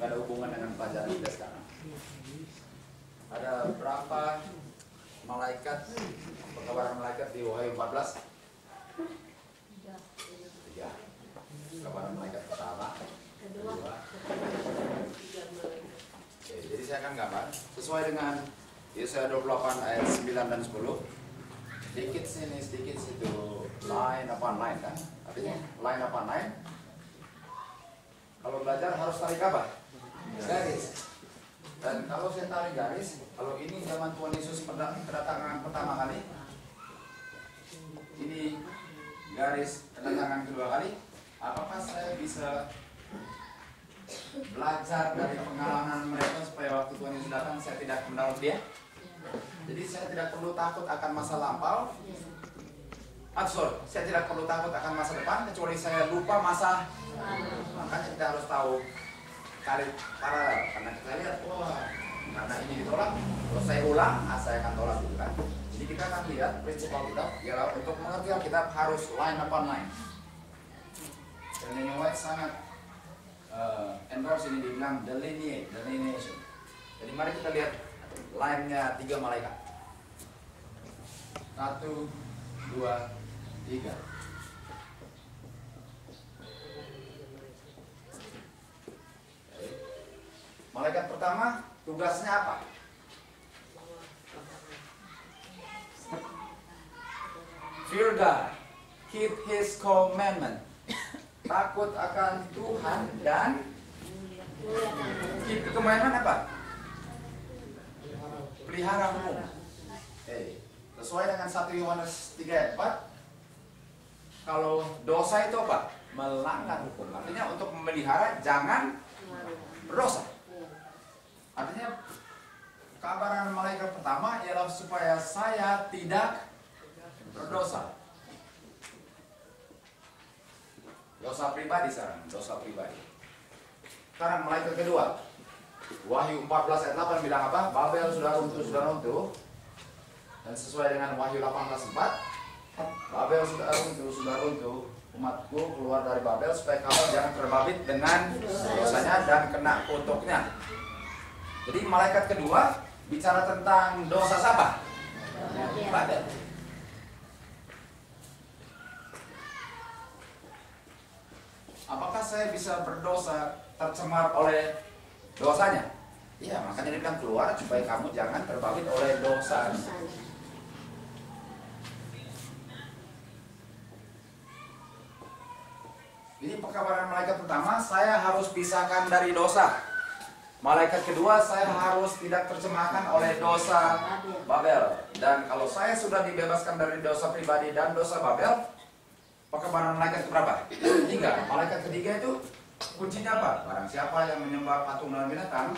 nggak ada hubungan dengan pelajaran kita sekarang. Ada berapa malaikat, pekabaran malaikat di Wahyu 14? 3. Pekabaran malaikat pertama, kedua. Oke, jadi saya akan gambar sesuai dengan Yesaya 28 ayat 9 dan 10. Sedikit sini, sedikit situ, line upon line kan? Artinya line upon line. Kalau belajar harus tarik apa? Garis. Dan kalau saya tarik garis, kalau ini zaman Tuhan Yesus kedatangan pertama kali, ini garis kedatangan kedua kali, apakah saya bisa belajar dari pengalaman mereka supaya waktu Tuhan Yesus datang saya tidak mendapat dia? Jadi saya tidak perlu takut akan masa lampau. Saya tidak perlu takut akan masa depan kecuali saya lupa masa. Makanya kita harus tahu tarik paralel, karena kita lihat, wah, karena ini ditolak, terus saya ulang, saya akan tolak juga kan. Jadi kita akan lihat prinsip Alkitab ialah untuk mengerti Alkitab harus line upon line. Dan yang White sangat endorse ini dibilang delineation. Jadi mari kita lihat line-nya 3 malaikat. 1, 2, 3. Malaikat pertama tugasnya apa? Fear God, keep His commandment. Takut akan Tuhan dan keep the commandment apa? Pelihara hukum. Sesuai dengan 1 Yohanes 3 ayat 4. Kalau dosa itu apa? Melanggar hukum. Artinya untuk memelihara jangan berdosa. Artinya kabaran malaikat pertama ialah supaya saya tidak berdosa. Dosa pribadi sekarang, dosa pribadi. Sekarang malaikat kedua, Wahyu 14 ayat 8 bilang apa? Babel sudah runtuh. Dan sesuai dengan Wahyu 18:4, Babel sudah runtuh. Umatku keluar dari Babel supaya kamu jangan terbabit dengan dosanya dan kena kutuknya. Jadi malaikat kedua bicara tentang dosa siapa? Babel. Apakah saya bisa berdosa tercemar oleh dosanya? Iya, makanya dia bilang keluar supaya kamu jangan terbabit oleh dosa. Jadi pekabaran malaikat pertama, saya harus pisahkan dari dosa. Malaikat kedua, saya harus tidak tercemahkan oleh dosa Babel. Dan kalau saya sudah dibebaskan dari dosa pribadi dan dosa Babel, pekabaran malaikat berapa? 3. Malaikat ketiga itu kuncinya apa? Barang siapa yang menyembah patung dan binatang,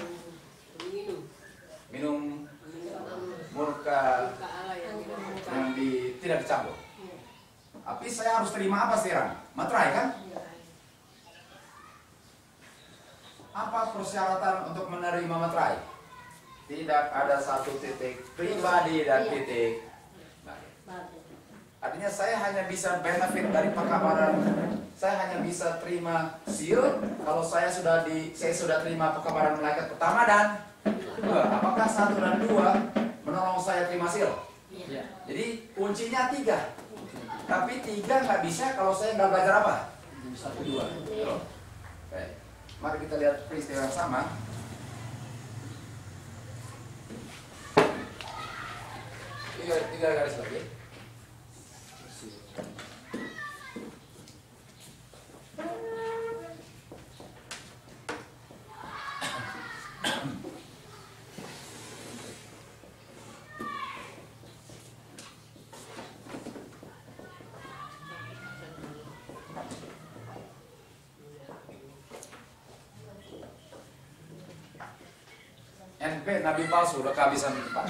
minum murka yang tidak dicampur. Tapi saya harus terima apa sekarang? Materai kan? Apa persyaratan untuk menerima materai? Tidak ada satu titik pribadi dan titik. Artinya saya hanya bisa benefit dari pekabaran. Saya hanya bisa terima seal kalau saya sudah terima pekabaran malaikat pertama dan 2. Apakah 1 dan 2 menolong saya terima seal? Jadi kuncinya 3. Tapi 3 nggak bisa kalau saya nggak belajar apa? 1, 2. Oke. Mari kita lihat peristiwa yang sama. Tiga garis lagi. NP Nabi palsu udah kehabisan tempat.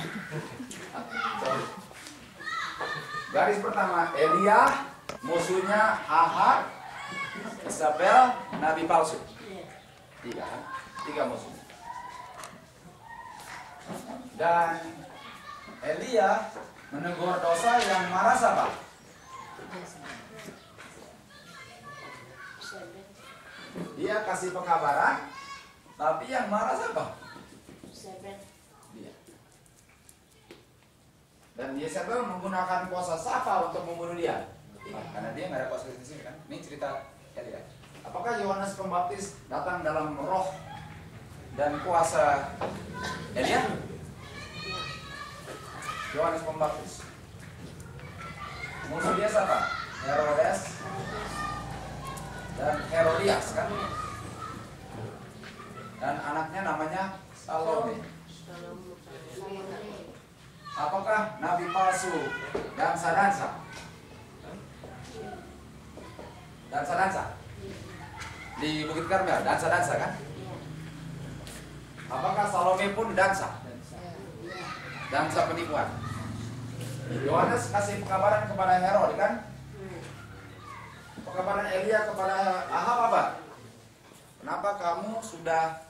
Garis pertama Elia, musuhnya Ahab, Isabel, Nabi palsu. 3 musuh. Dan Elia menegur dosa yang marah siapa? Dia kasih pekabaran, Tapi yang marah siapa? Dia. Dan Yezebel menggunakan kuasa siapa untuk membunuh dia? Karena dia nggak ada kuasa di sini kan. Ini cerita Elia. Apakah Yohanes Pembaptis datang dalam roh dan kuasa Elia? Yohanes Pembaptis. Musuh dia siapa? Herodes dan Herodias kan? Dan anaknya namanya Salome. Apakah nabi palsu dansa-dansa? Dansa-dansa di Bukit Karmel, dansa-dansa kan? Apakah Salome pun dansa? Dansa penipuan. Yohanes kasih pekabaran kepada Herod kan? Pekabaran Elia kepada Ahab apa? Kenapa kamu sudah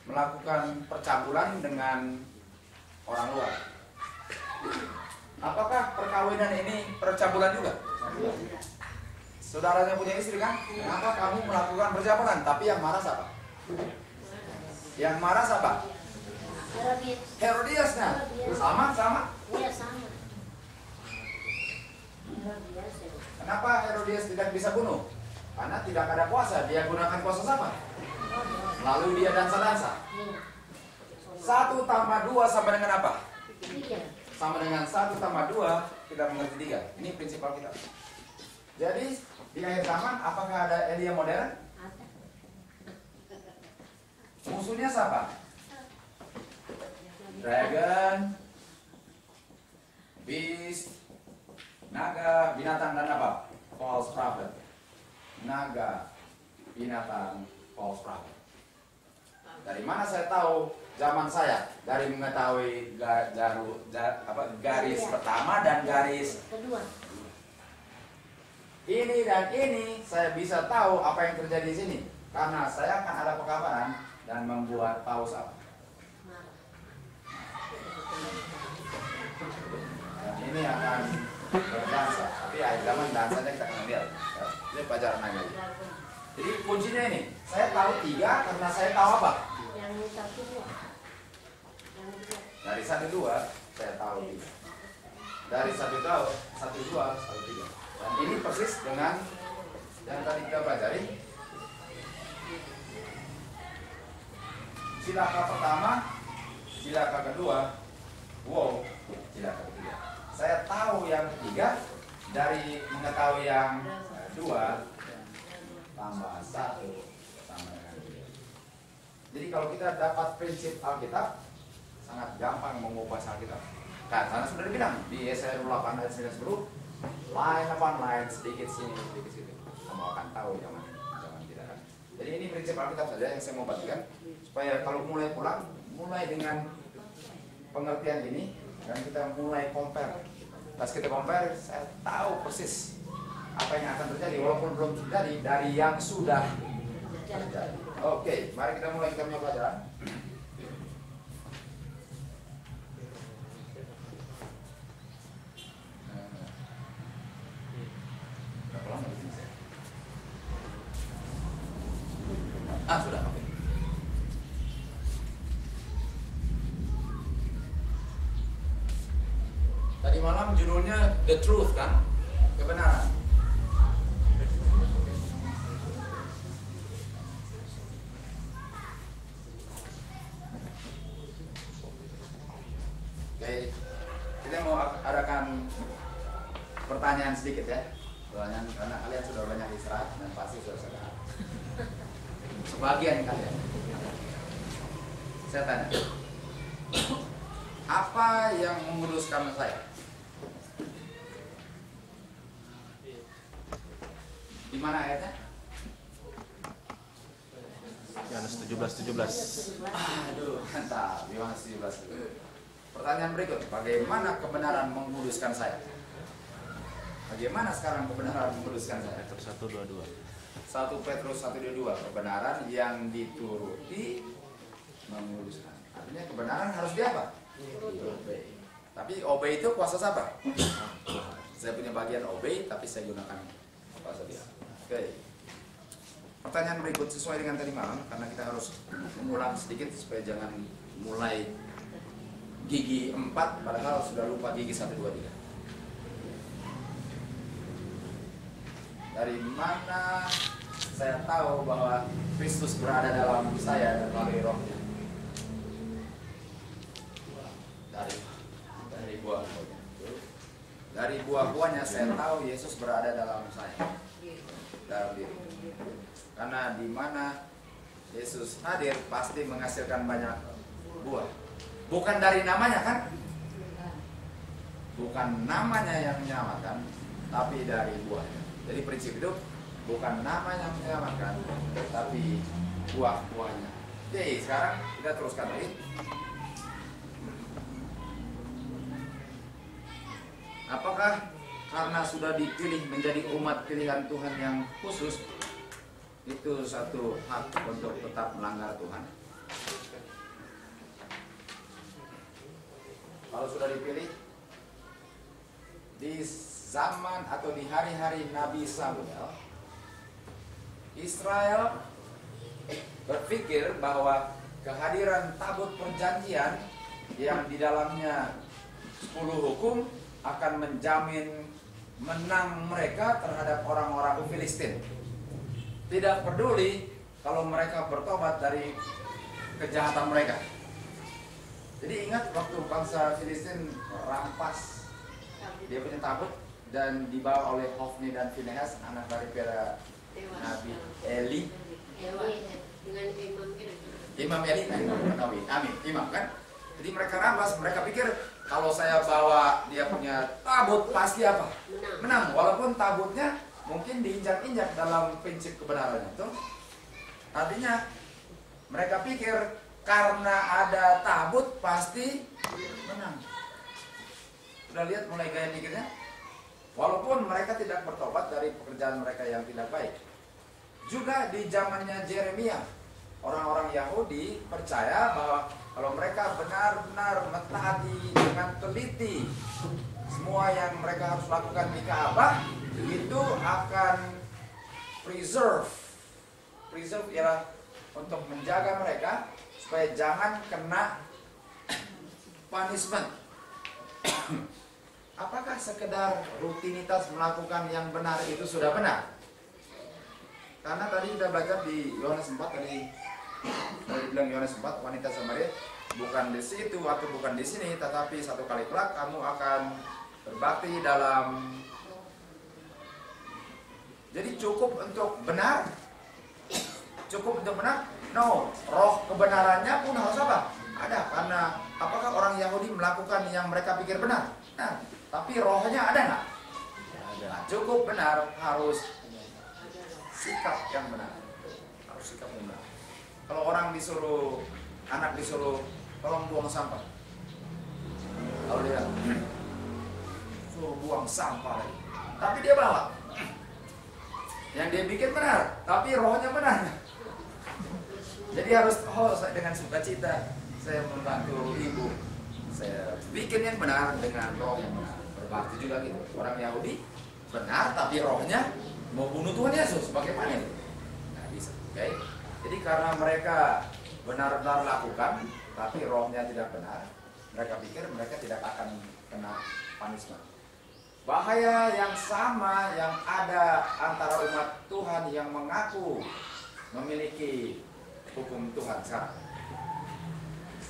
melakukan percabulan dengan orang luar? Apakah perkawinan ini percabulan juga? Saudaranya punya istri kan? Kenapa kamu melakukan percabulan? Tapi yang marah siapa? Yang marah siapa? Herodias kan? Sama? Iya sama. Kenapa Herodias tidak bisa bunuh? Karena tidak ada kuasa. Dia gunakan kuasa siapa? Lalu dia dansa-dansa. 1 tambah 2 sama dengan apa? Sama dengan 1 tambah 2 kita mengerti 3. Ini prinsip Alkitab. Jadi di akhir zaman apakah ada Elia modern? Musuhnya siapa? Dragon, beast, naga, binatang dan apa? False prophet. Naga, binatang, false prophet. Dari mana saya tahu zaman saya? Dari mengetahui garis pertama dan garis Kedua. ini dan ini, saya bisa tahu apa yang terjadi di sini. Karena saya akan ada pekabaran dan membuat paus apa. Dan ini akan berdansa. Tapi akhir zaman dansanya kita akan lihat. Ini pelajaran lagi. Jadi kuncinya ini, saya tahu 3 karena saya tahu apa? Yang 1 2. Yang 2. Dari 1 2 saya tahu 3. Dari 1 2 1 3. Dan ini persis dengan yang tadi kita pelajari. Cilaka pertama, cilaka kedua, wow, cilaka ketiga. Saya tahu yang 3 dari mengetahui yang 2 tambah 1 sama dengan 3. Jadi kalau kita dapat prinsip Alkitab, sangat gampang mengubah Alkitab. Karena sudah dibilang di Yesaya 8 ayat 9-10, line upon line, sedikit sini, sedikit situ. Kamu akan tahu zaman tidak kan. Jadi ini prinsip Alkitab saja yang saya mau bagikan, supaya kalau mulai pulang, mulai dengan pengertian ini, dan kita mulai compare. Pas kita compare, saya tahu persis apa yang akan terjadi, walaupun belum terjadi dari yang sudah terjadi. Oke, mari kita mulai kita punya pelajaran. Berapa lama di sini saya? Sudah, oke. Tadi malam judulnya The Truth kan? Kebenaran. Oke, kita mau adakan pertanyaan sedikit ya. Pertanyaan karena kalian sudah banyak istirahat dan pasti sudah sadar. Sebagian kalian. Saya tanya, apa yang menguruskan saya? Di mana ayatnya? Yohanes 17:17. Aduh, mantap. Yohanes 17. Pertanyaan berikut, bagaimana kebenaran menguruskan saya? Bagaimana sekarang kebenaran menguruskan saya? Petrus 1:22. 1 Petrus 1:22, kebenaran yang dituruti menguruskan. Artinya kebenaran harus di apa? Obey. Tapi obey itu kuasa siapa? Saya punya bagian obey, tapi saya gunakan kuasa dia. Oke. Pertanyaan berikut sesuai dengan tadi malam, karena kita harus mengulang sedikit supaya jangan mulai gigi 4 padahal sudah lupa gigi 1, 2, 3. Dari mana saya tahu bahwa Kristus berada dalam saya dan melalui rohnya? Dari buah-buahnya. Dari buah-buahnya saya tahu Yesus berada dalam saya, dalam diri. Karena di mana Yesus hadir pasti menghasilkan banyak buah. Bukan dari namanya kan? Bukan namanya yang menyelamatkan, tapi dari buahnya. Jadi prinsip hidup bukan namanya yang menyelamatkan, tapi buah-buahnya. Oke, sekarang kita teruskan lagi. Apakah karena sudah dipilih menjadi umat pilihan Tuhan yang khusus, itu satu hak untuk tetap melanggar Tuhan? Kalau sudah dipilih, di zaman atau di hari-hari Nabi Samuel, Israel berpikir bahwa kehadiran tabut perjanjian yang di dalamnya 10 hukum akan menjamin menang mereka terhadap orang-orang Filistin. Tidak peduli kalau mereka bertobat dari kejahatan mereka. Jadi ingat waktu bangsa Filistin merampas dia punya tabut dan dibawa oleh Hofni dan Finehas, anak daripada Nabi Eli. Dengan Imam Eli, imam kan? Jadi mereka rampas, mereka pikir kalau saya bawa dia punya tabut pasti apa? Menang. Walaupun tabutnya mungkin diinjak-injak dalam prinsip kebenarannya itu. Artinya mereka pikir karena ada tabut pasti menang. Sudah lihat mulai gaya pikirnya? Walaupun mereka tidak bertobat dari pekerjaan mereka yang tidak baik. Juga di zamannya Yeremia, orang-orang Yahudi percaya bahwa kalau mereka benar-benar mentaati dengan teliti semua yang mereka harus lakukan di Ka'bah, itu akan preserve ialah untuk menjaga mereka supaya jangan kena punishment. Apakah sekedar rutinitas melakukan yang benar itu sudah benar? Karena tadi kita belajar di Yohanes 4 tadi bilang Yohanes 4, wanita Samaria bukan di situ atau bukan di sini, tetapi satu kali kelak kamu akan berbakti dalam. Jadi cukup untuk benar? Cukup untuk benar? No, roh kebenarannya pun harus apa? Ada, karena apakah orang Yahudi melakukan yang mereka pikir benar? Nah, tapi rohnya ada nggak? Nah, cukup benar, harus sikap yang benar. Harus sikap yang benar. Kalau orang disuruh, anak disuruh tolong buang sampah, kalau dia suruh buang sampah lagi, tapi dia bawa yang dia bikin benar, tapi rohnya benar. Jadi harus dengan sukacita saya membantu ibu, saya bikin yang benar dengan roh yang benar. Berbakti juga gitu. Orang Yahudi benar, tapi rohnya mau bunuh Tuhan Yesus, bagaimana? Nggak bisa. Okay? Jadi karena mereka benar-benar lakukan, tapi rohnya tidak benar, mereka pikir mereka tidak akan kena punishment. Bahaya yang sama yang ada antara umat Tuhan yang mengaku memiliki hukum Tuhan sekarang.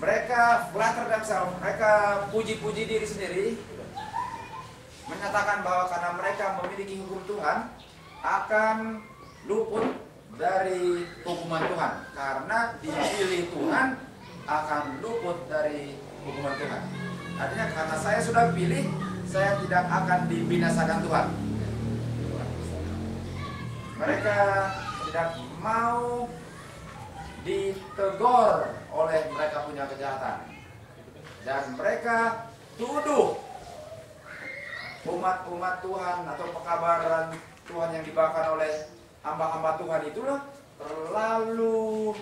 Mereka flatter themselves, mereka puji-puji diri sendiri, menyatakan bahwa karena mereka memiliki hukum Tuhan akan luput dari hukuman Tuhan. Karena dipilih Tuhan akan luput dari hukuman Tuhan. Artinya karena saya sudah pilih, saya tidak akan dibinasakan Tuhan. Mereka tidak mau ditegur oleh mereka punya kejahatan. Dan mereka tuduh umat-umat Tuhan atau pekabaran Tuhan yang dibawakan oleh hamba-hamba Tuhan itulah terlalu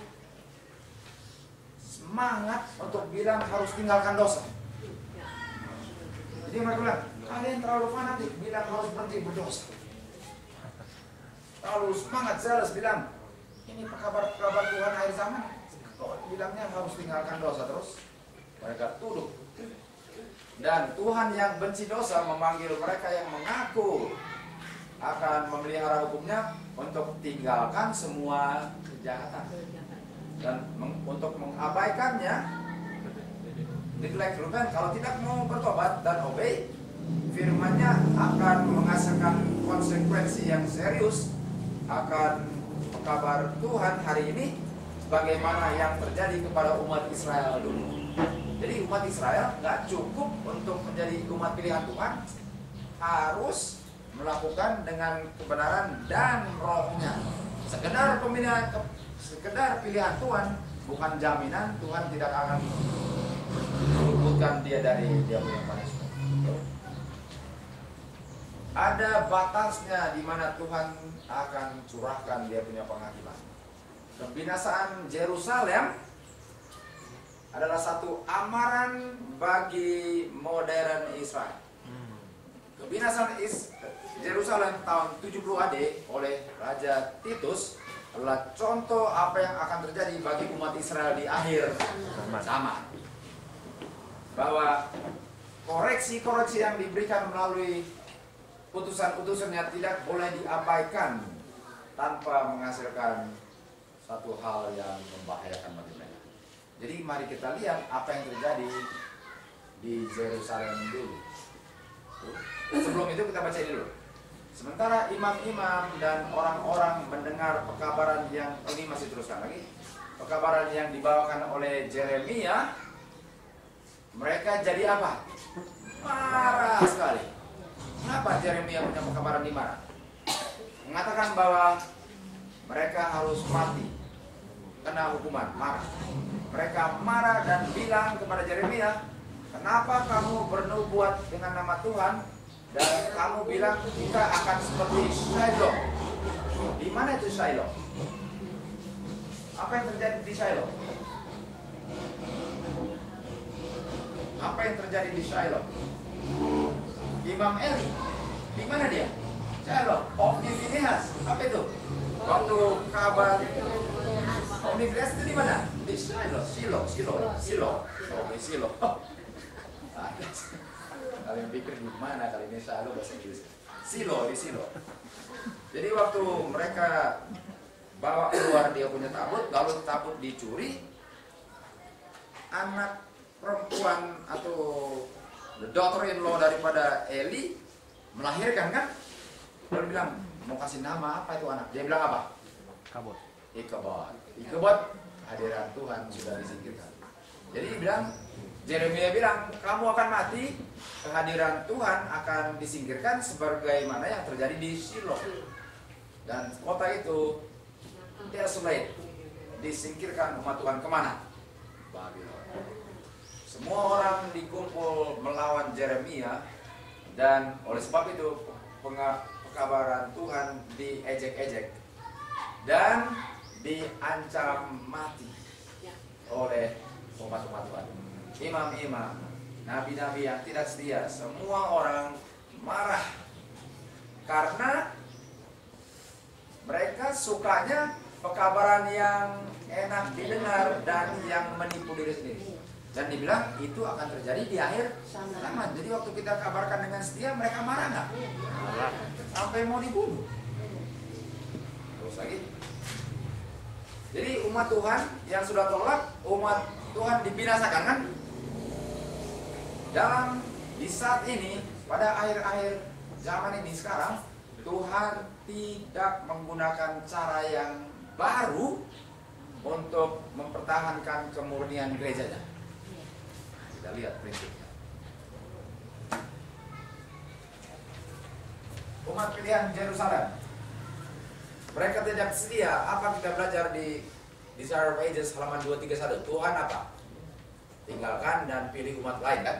semangat untuk bilang harus tinggalkan dosa. Jadi mereka bilang, kalian terlalu fanatik bilang harus berhenti berdosa. Terlalu semangat zealous bilang Ini kabar Tuhan akhir zaman. Kok bilangnya harus tinggalkan dosa terus? Mereka tuduh. Dan Tuhan yang benci dosa memanggil mereka yang mengaku akan memelihara hukumnya untuk tinggalkan semua kejahatan. Dan untuk mengabaikannya, neglect, kalau tidak mau bertobat dan obey, firman-Nya akan menghasilkan konsekuensi yang serius akan kabar Tuhan hari ini, bagaimana yang terjadi kepada umat Israel dulu. Jadi umat Israel nggak cukup untuk menjadi umat pilihan Tuhan, harus melakukan dengan kebenaran dan rohnya. Sekedar pilihan Tuhan bukan jaminan Tuhan tidak akan meluputkan dia dari dia punya punishment. Ada batasnya di mana Tuhan akan curahkan dia punya penghakiman. Kebinasaan Yerusalem adalah satu amaran bagi modern Israel. Kebinasaan Yerusalem tahun 70 AD oleh Raja Titus adalah contoh apa yang akan terjadi bagi umat Israel di akhir zaman. Bahwa koreksi-koreksi yang diberikan melalui putusan-putusannya tidak boleh diabaikan tanpa menghasilkan satu hal yang membahayakan bagi mereka. Jadi mari kita lihat apa yang terjadi di Yerusalem dulu. Sebelum itu kita baca dulu. Sementara imam-imam dan orang-orang mendengar pekabaran yang ini masih teruskan lagi. Pekabaran yang dibawakan oleh Yeremia, mereka jadi apa? Marah sekali. Kenapa Yeremia punya pekabaran di mana? Mengatakan bahwa mereka harus mati, kena hukuman, marah. Mereka marah dan bilang kepada Yeremia, kenapa kamu bernubuat dengan nama Tuhan dan kamu bilang kita akan seperti Shiloh? Di mana itu Shiloh? Apa yang terjadi di Shiloh? Apa yang terjadi di Shiloh? Imam Eli, di mana dia? Shiloh, Ofni Finehas, apa itu? Waktu kabar Ofni Finehas itu di mana? Di Shiloh. Kalian pikir di mana kali ini Shiloh bahasa Inggris? Shiloh, di Shiloh. Jadi waktu mereka bawa keluar dia punya tabut, lalu tabut dicuri, anak perempuan atau the daughter-in-law daripada Eli melahirkan kan? Lalu bilang, mau kasih nama apa itu anak? Dia bilang apa? Ikebot. Hadiran Tuhan sudah disingkirkan. Jadi Yeremia bilang, kamu akan mati, kehadiran Tuhan akan disingkirkan sebagaimana yang terjadi di Shiloh. Dan kota itu desolate, disingkirkan umat Tuhan kemana? Babylon. Semua orang dikumpul melawan Yeremia, dan oleh sebab itu pekabaran Tuhan diejek-ejek dan diancam mati oleh umat-umat Tuhan. Imam-imam, nabi-nabi yang tidak setia, semua orang marah karena mereka sukanya pekabaran yang enak didengar dan yang menipu diri sendiri. Dan dibilang itu akan terjadi di akhir zaman. Jadi waktu kita kabarkan dengan setia, mereka marah nggak? Sampai mau dibunuh. Terus lagi. Jadi umat Tuhan yang sudah tolak, umat Tuhan dibinasakan kan? Di saat ini, pada akhir-akhir zaman ini sekarang, Tuhan tidak menggunakan cara yang baru untuk mempertahankan kemurnian gerejanya. Kita lihat prinsipnya. Umat pilihan Yerusalem, mereka tidak setia. Apa kita belajar di Desire of Ages halaman 231? Tuhan apa? Tinggalkan dan pilih umat lain kan?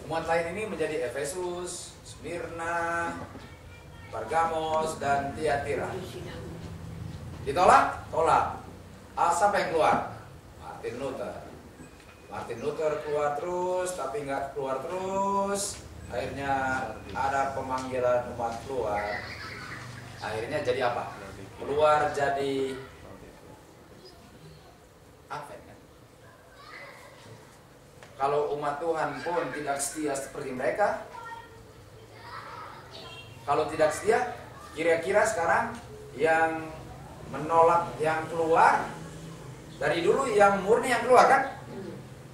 Umat lain ini menjadi Efesus, Smyrna, Pergamos, dan Tiatira. Ditolak? Tolak. Siapa yang keluar? Martin Luther keluar terus, tapi nggak keluar terus. Akhirnya ada pemanggilan umat keluar. Akhirnya jadi apa? keluar jadi Advent kan? Kalau umat Tuhan pun tidak setia seperti mereka, kalau tidak setia, kira-kira sekarang yang menolak yang keluar, dari dulu yang murni yang keluar kan?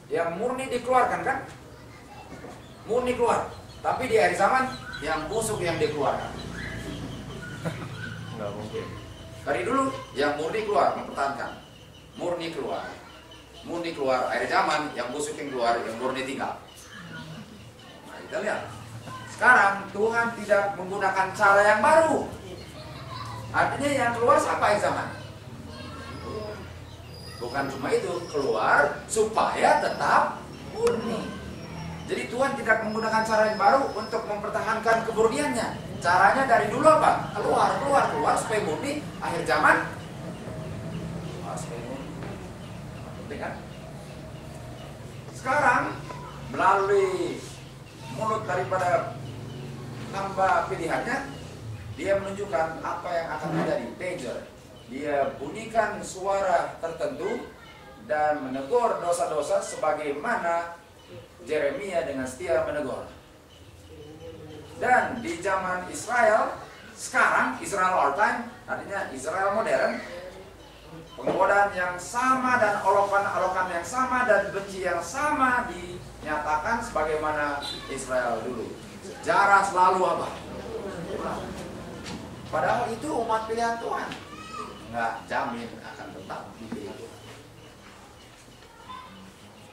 Yang murni dikeluarkan kan? Murni keluar. Tapi di akhir zaman, yang busuk yang dikeluarkan. Nggak mungkin. Dari dulu, yang murni keluar, mempertahankan. Murni keluar. Murni keluar. Akhir zaman, yang busuk yang keluar, yang murni tinggal. Nah, kita lihat. Sekarang, Tuhan tidak menggunakan cara yang baru. Artinya yang keluar siapa akhir zaman? Bukan cuma itu, keluar supaya tetap murni. Jadi Tuhan tidak menggunakan cara yang baru untuk mempertahankan kemurniannya. Caranya dari dulu apa? Keluar supaya murni. Akhir zaman, supaya murni. Penting kan? Sekarang melalui mulut daripada hamba pilihannya, dia menunjukkan apa yang akan terjadi. Danger. Dia bunyikan suara tertentu dan menegur dosa-dosa sebagaimana Yeremia dengan setia menegur. Dan di zaman Israel, sekarang Israel all time, artinya Israel modern, penggodaan yang sama dan olokan-olokan yang sama dan benci yang sama dinyatakan sebagaimana Israel dulu. Sejarah selalu apa? Padahal itu umat pilihan Tuhan. Nggak jamin akan tetap dipilih.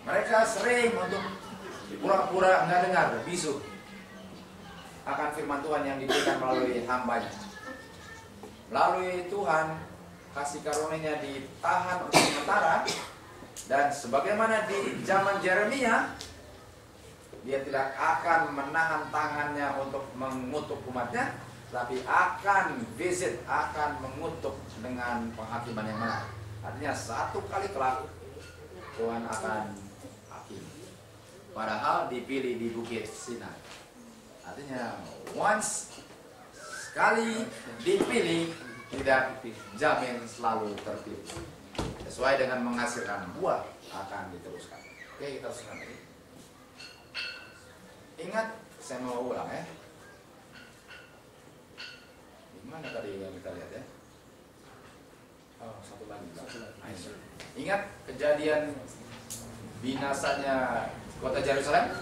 Mereka sering untuk pura-pura nggak dengar, bisu akan firman Tuhan yang diberikan melalui hambanya. Melalui Tuhan, kasih karunia-Nya ditahan untuk sementara, dan sebagaimana di zaman Yeremia, dia tidak akan menahan tangannya untuk mengutuk umatnya, tapi akan visit, akan mengutuk dengan penghakiman yang benar. Artinya satu kali kelak Tuhan akan hakim. Padahal dipilih di Bukit Sinai. Artinya once sekali dipilih, tidak jamin selalu terpilih. Sesuai dengan menghasilkan buah akan diteruskan. Oke, kita teruskan lagi. Ingat, saya mau ulang ya. Mana tadi yang kita lihat ya? Oh, satu lagi. Ingat kejadian binasanya kota Yerusalem?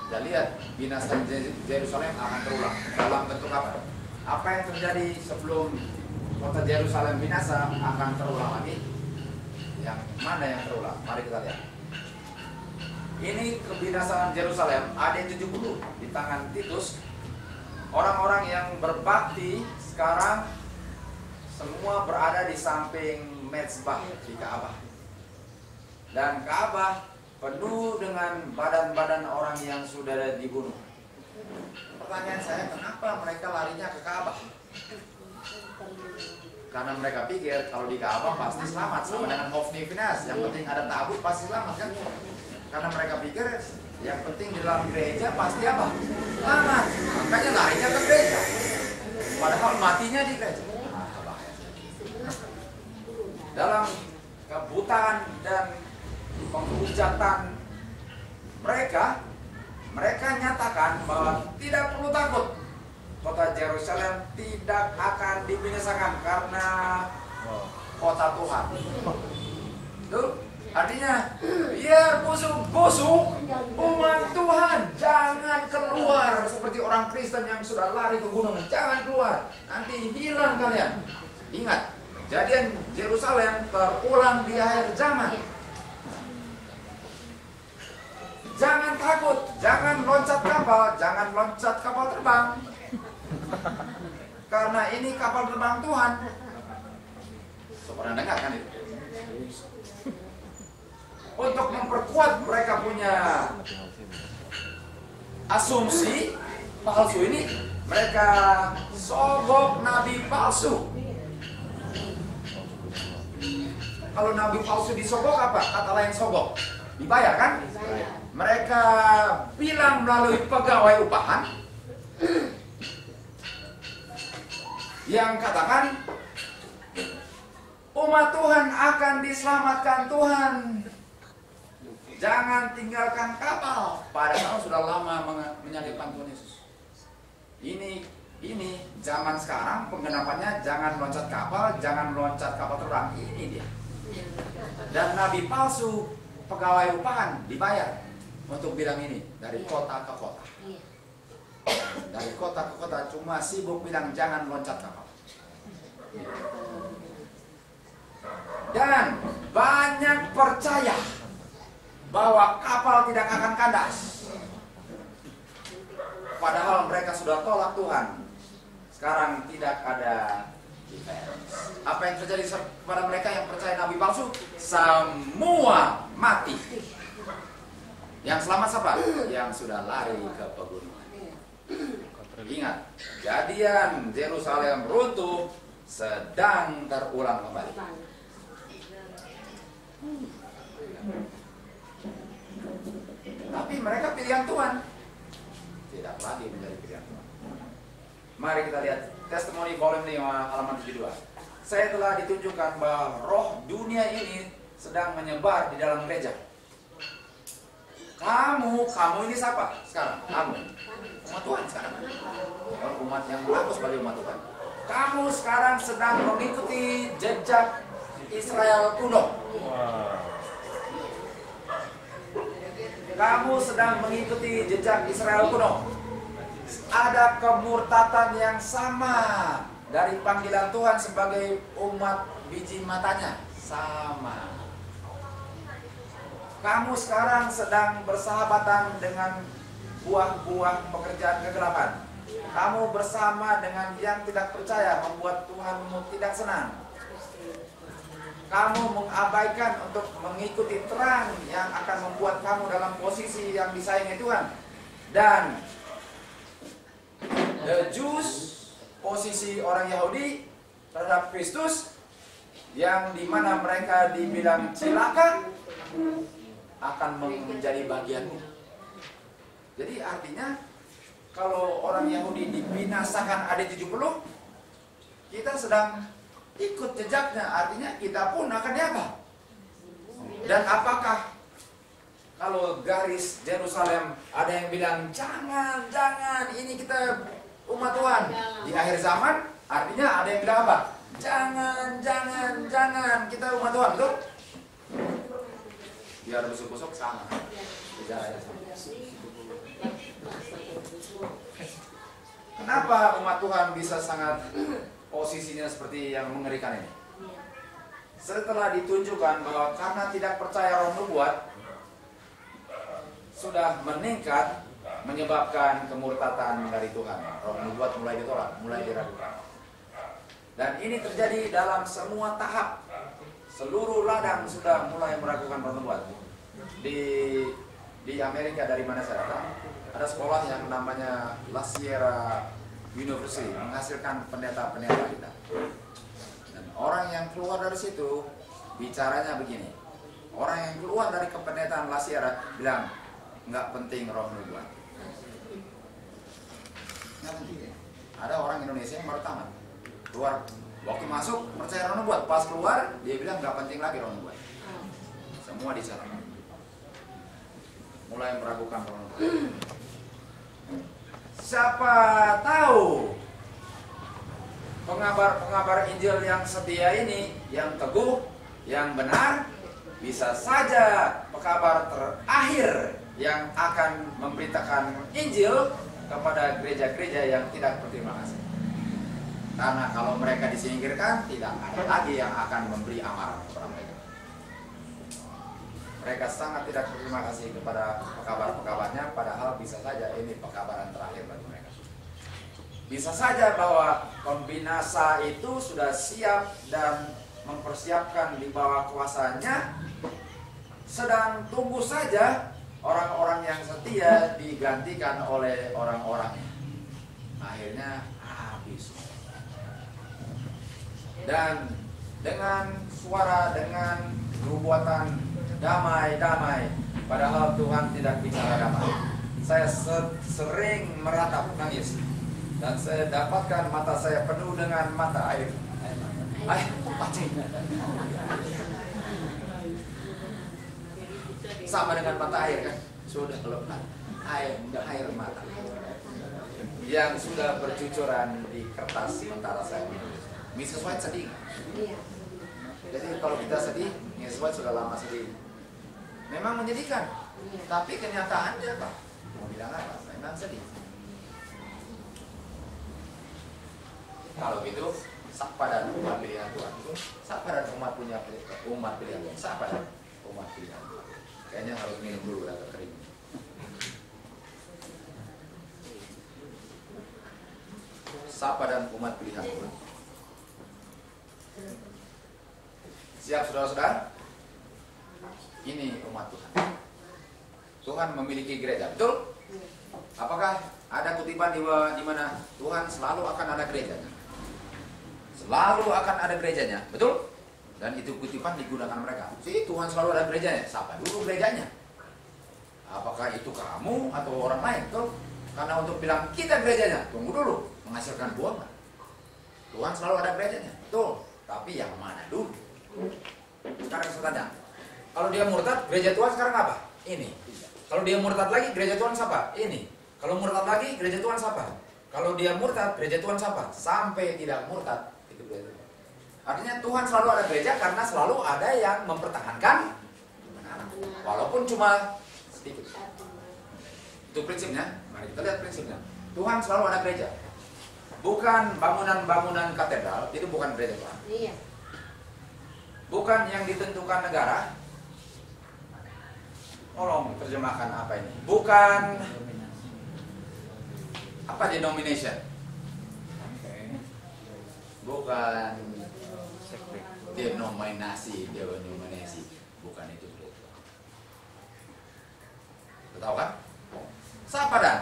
Dan lihat, binasa Yerusalem akan terulang. Dalam bentuk apa? Apa yang terjadi sebelum kota Yerusalem binasa akan terulang lagi? Yang mana yang terulang? Mari kita lihat. Ini kebinasaan Yerusalem AD 70 di tangan Titus. Orang-orang yang berbakti sekarang semua berada di samping mezbah di Ka'bah. Dan Ka'bah penuh dengan badan-badan orang yang sudah dibunuh. Pertanyaan saya, kenapa mereka larinya ke Ka'bah? Karena mereka pikir kalau di Ka'bah pasti selamat, sama dengan Hofni Finas. Yang penting ada tabut pasti selamat kan? Karena mereka pikir yang penting di dalam gereja pasti apa? Selamat. Makanya larinya ke gereja. Padahal matinya di gereja. Dalam kebutaan dan penghujatan mereka nyatakan bahwa tidak perlu takut. Kota Yerusalem tidak akan dibinasakan karena kota Tuhan. Tuh, artinya biar busuk-busuk umat Tuhan jangan keluar seperti orang Kristen yang sudah lari ke gunung. Jangan keluar, nanti hilang kalian. Ingat, kejadian Yerusalem terulang di akhir zaman. Jangan takut, jangan loncat kapal terbang. Karena ini kapal terbang Tuhan. Pernah dengar kan itu? Untuk memperkuat mereka punya asumsi palsu ini, mereka sogok nabi palsu. Kalau nabi palsu disogok apa? Kata lain sogok. Dibayar kan? Mereka bilang melalui pegawai upahan yang katakan Umat Tuhan akan diselamatkan Tuhan. Jangan tinggalkan kapal. Padahal sudah lama menyalibkan Tuhan Yesus. Ini zaman sekarang penggenapannya jangan loncat kapal terbang. Ini dia. Dan nabi palsu, pegawai upahan dibayar untuk bilang ini dari kota ke kota. Dari kota ke kota cuma sibuk bilang jangan loncat kapal. Dan banyak percaya bahwa kapal tidak akan kandas. Padahal mereka sudah tolak Tuhan. Sekarang tidak ada defense. Apa yang terjadi kepada mereka yang percaya nabi palsu? Semua mati. Yang selamat siapa? Yang sudah lari ke pegunungan. Ingat, kejadian Yerusalem runtuh sedang terulang kembali. Tapi mereka pilihan Tuhan, tidak lagi menjadi pilihan Tuhan. Mari kita lihat testimoni volume 5 halaman 72. Saya telah ditunjukkan bahwa roh dunia ini sedang menyebar di dalam gereja. Kamu ini siapa sekarang? Kamu umat Tuhan sekarang. Umat yang mengaku sebagai umat Tuhan. Kamu sekarang sedang mengikuti jejak Israel kuno. Kamu sedang mengikuti jejak Israel kuno. Ada kemurtatan yang sama dari panggilan Tuhan sebagai umat biji matanya. Sama. Kamu sekarang sedang bersahabatan dengan buah-buah pekerjaan kegelapan. Kamu bersama dengan yang tidak percaya, membuat Tuhanmu tidak senang. Kamu mengabaikan untuk mengikuti terang yang akan membuat kamu dalam posisi yang disayangi Tuhan. Dan the Jews, posisi orang Yahudi terhadap Kristus, yang dimana mereka dibilang celaka, akan menjadi bagianmu. Jadi artinya kalau orang Yahudi dibinasakan AD 70, kita sedang ikut jejaknya. Artinya kita pun akan diapa? Dan apakah kalau garis Yerusalem ada yang bilang jangan ini kita umat Tuhan di akhir zaman, artinya ada yang bilang apa? Jangan kita umat Tuhan, betul? Biar busuk-busuk sama. Bicaranya sama. Kenapa umat Tuhan bisa sangat posisinya seperti yang mengerikan ini? Setelah ditunjukkan bahwa karena tidak percaya roh nubuat sudah meningkat, menyebabkan kemurtatan dari Tuhan. Roh nubuat mulai ditolak, mulai diragukan. Dan ini terjadi dalam semua tahap. Seluruh ladang sudah mulai meragukan roh nubuat. Di Amerika, dari mana saya datang, ada sekolah yang namanya La Sierra University, menghasilkan pendeta-pendeta kita. Dan orang yang keluar dari situ bicaranya begini. Orang yang keluar dari kependetaan La Sierra bilang nggak penting roh nubuat. Nggak penting. Ada orang Indonesia yang baru tamat, keluar waktu masuk percaya roh nubuat, pas keluar dia bilang nggak penting lagi roh nubuat. Semua dicatat. Mulai meragukan roh nubuat. Siapa tahu pengabar Injil yang setia ini, yang teguh, yang benar, bisa saja pekabar terakhir yang akan memberitakan Injil kepada gereja-gereja yang tidak berterima kasih. Karena kalau mereka disingkirkan, tidak ada lagi yang akan memberi amaran kepada mereka. Mereka sangat tidak berterima kasih kepada pekabar-pekabarnya, padahal bisa saja ini pekabaran terakhir bagi mereka. Bisa saja bahwa pembinasa itu sudah siap dan mempersiapkan di bawah kuasanya, sedang tunggu saja orang-orang yang setia digantikan oleh orang-orangnya. Akhirnya habis. Dan dengan suara, dengan nubuatan damai, padahal Tuhan tidak bicara damai. Saya sering meratap, nangis, dan saya dapatkan mata saya penuh dengan mata air. Pacing. Sama dengan mata air kan, sudah kelebatan air mata yang sudah bercucuran di kertas sementara saya menulis. Mrs. White sedih. Iya. Jadi kalau kita sedih, Mrs. White sudah lama sedih. Memang menyedihkan, tapi kenyataannya apa? Mau bilang apa? Memang sedih. Kalau gitu, sapa dan umat pilihan Tuhan itu, sapa dan umat punya umat pilihan Tuhan, sapa dan umat pilihan Tuhan. Kayaknya harus minum dulu agak kering. Sapa dan umat pilihan Tuhan. Siap saudara-saudara? Ini umat Tuhan. Tuhan memiliki gereja, betul? Apakah ada kutipan di mana Tuhan selalu akan ada gerejanya? Selalu akan ada gerejanya, betul? Dan itu kutipan digunakan mereka. Tuhan selalu ada gerejanya. Siapa dulu gerejanya? Apakah itu kamu atau orang lain? Betul? Karena untuk bilang kita gerejanya, tunggu dulu, menghasilkan buah nggak? Tuhan selalu ada gerejanya, betul? Tapi yang mana dulu? Sekarang saya tanya, kalau dia murtad, gereja Tuhan sekarang apa? Ini. Kalau dia murtad lagi, gereja Tuhan siapa? Ini. Kalau murtad lagi, gereja Tuhan siapa? Kalau dia murtad, gereja Tuhan siapa? Sampai tidak murtad, itu gereja Tuhan. Artinya Tuhan selalu ada gereja karena selalu ada yang mempertahankan kebenaran. Walaupun cuma sedikit. Itu prinsipnya. Mari kita lihat prinsipnya. Tuhan selalu ada gereja. Bukan bangunan-bangunan katedral, itu bukan gereja Tuhan. Iya. Bukan yang ditentukan negara. Tolong terjemahkan apa ini? Bukan apa denomination? Bukan denominasi. Bukan itu. Tahu kan? Siapa dan?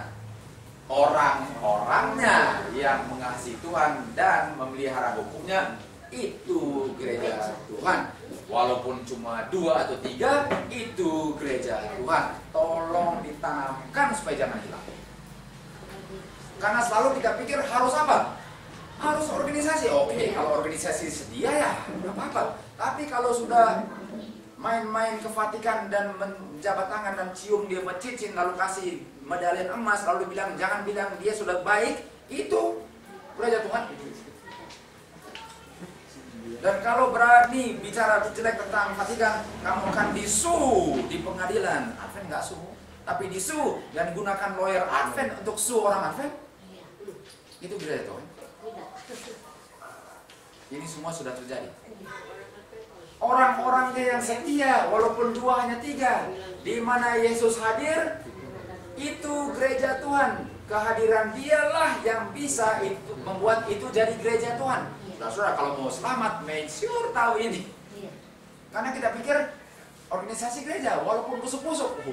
Orang-orangnya yang mengasihi Tuhan dan memelihara hukumnya, itu gereja Tuhan. Walaupun cuma 2 atau 3, itu gereja Tuhan. Tolong ditanamkan supaya jangan hilang. Karena selalu kita pikir harus apa? Harus organisasi. Oke, kalau organisasi sedia ya nggak apa-apa. Tapi kalau sudah main-main ke Vatikan dan menjabat tangan dan cium dia mencicin lalu kasih medali emas lalu bilang jangan bilang dia sudah baik, itu gereja Tuhan. Dan kalau berani bicara jelek tentang Vatikan, kamu akan disu di pengadilan. Advent nggak su, tapi disu dan gunakan lawyer Advent untuk su orang Advent. Itu gereja Tuhan. Ini semua sudah terjadi. Orang-orangnya yang setia, walaupun 2 hanya 3, di mana Yesus hadir, itu gereja Tuhan. Kehadiran dialah yang bisa itu, membuat itu jadi gereja Tuhan. Saudara, kalau mau selamat, make sure tahu ini. Karena kita pikir organisasi gereja, walaupun busuk-busuk.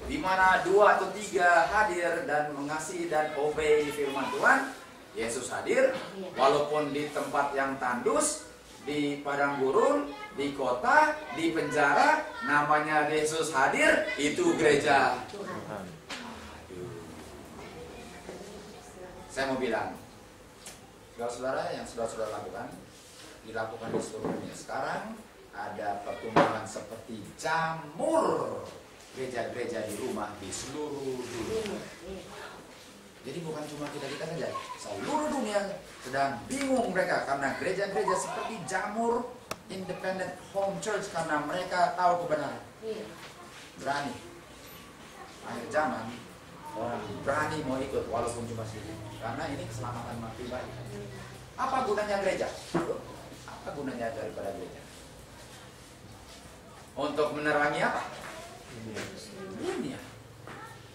Di mana 2 atau 3 hadir dan mengasihi dan obey firman Tuhan, Yesus hadir, walaupun di tempat yang tandus, di padang gurun, di kota, di penjara, namanya Yesus hadir, itu gereja Tuhan. Saya mau bilang, saudara-saudara yang saudara-saudara lakukan, dilakukan di seluruh dunia. Sekarang ada pertumbuhan seperti jamur gereja-gereja di rumah di seluruh dunia. Jadi bukan cuma kita-kita saja, seluruh dunia sedang bingung mereka karena gereja-gereja seperti jamur independent home church karena mereka tahu kebenaran. Berani. Akhir zaman orang berani mau ikut walaupun cuma sedikit. Karena ini keselamatan pribadi. Apa gunanya gereja? Apa gunanya daripada gereja? Untuk menerangi apa? Dunia.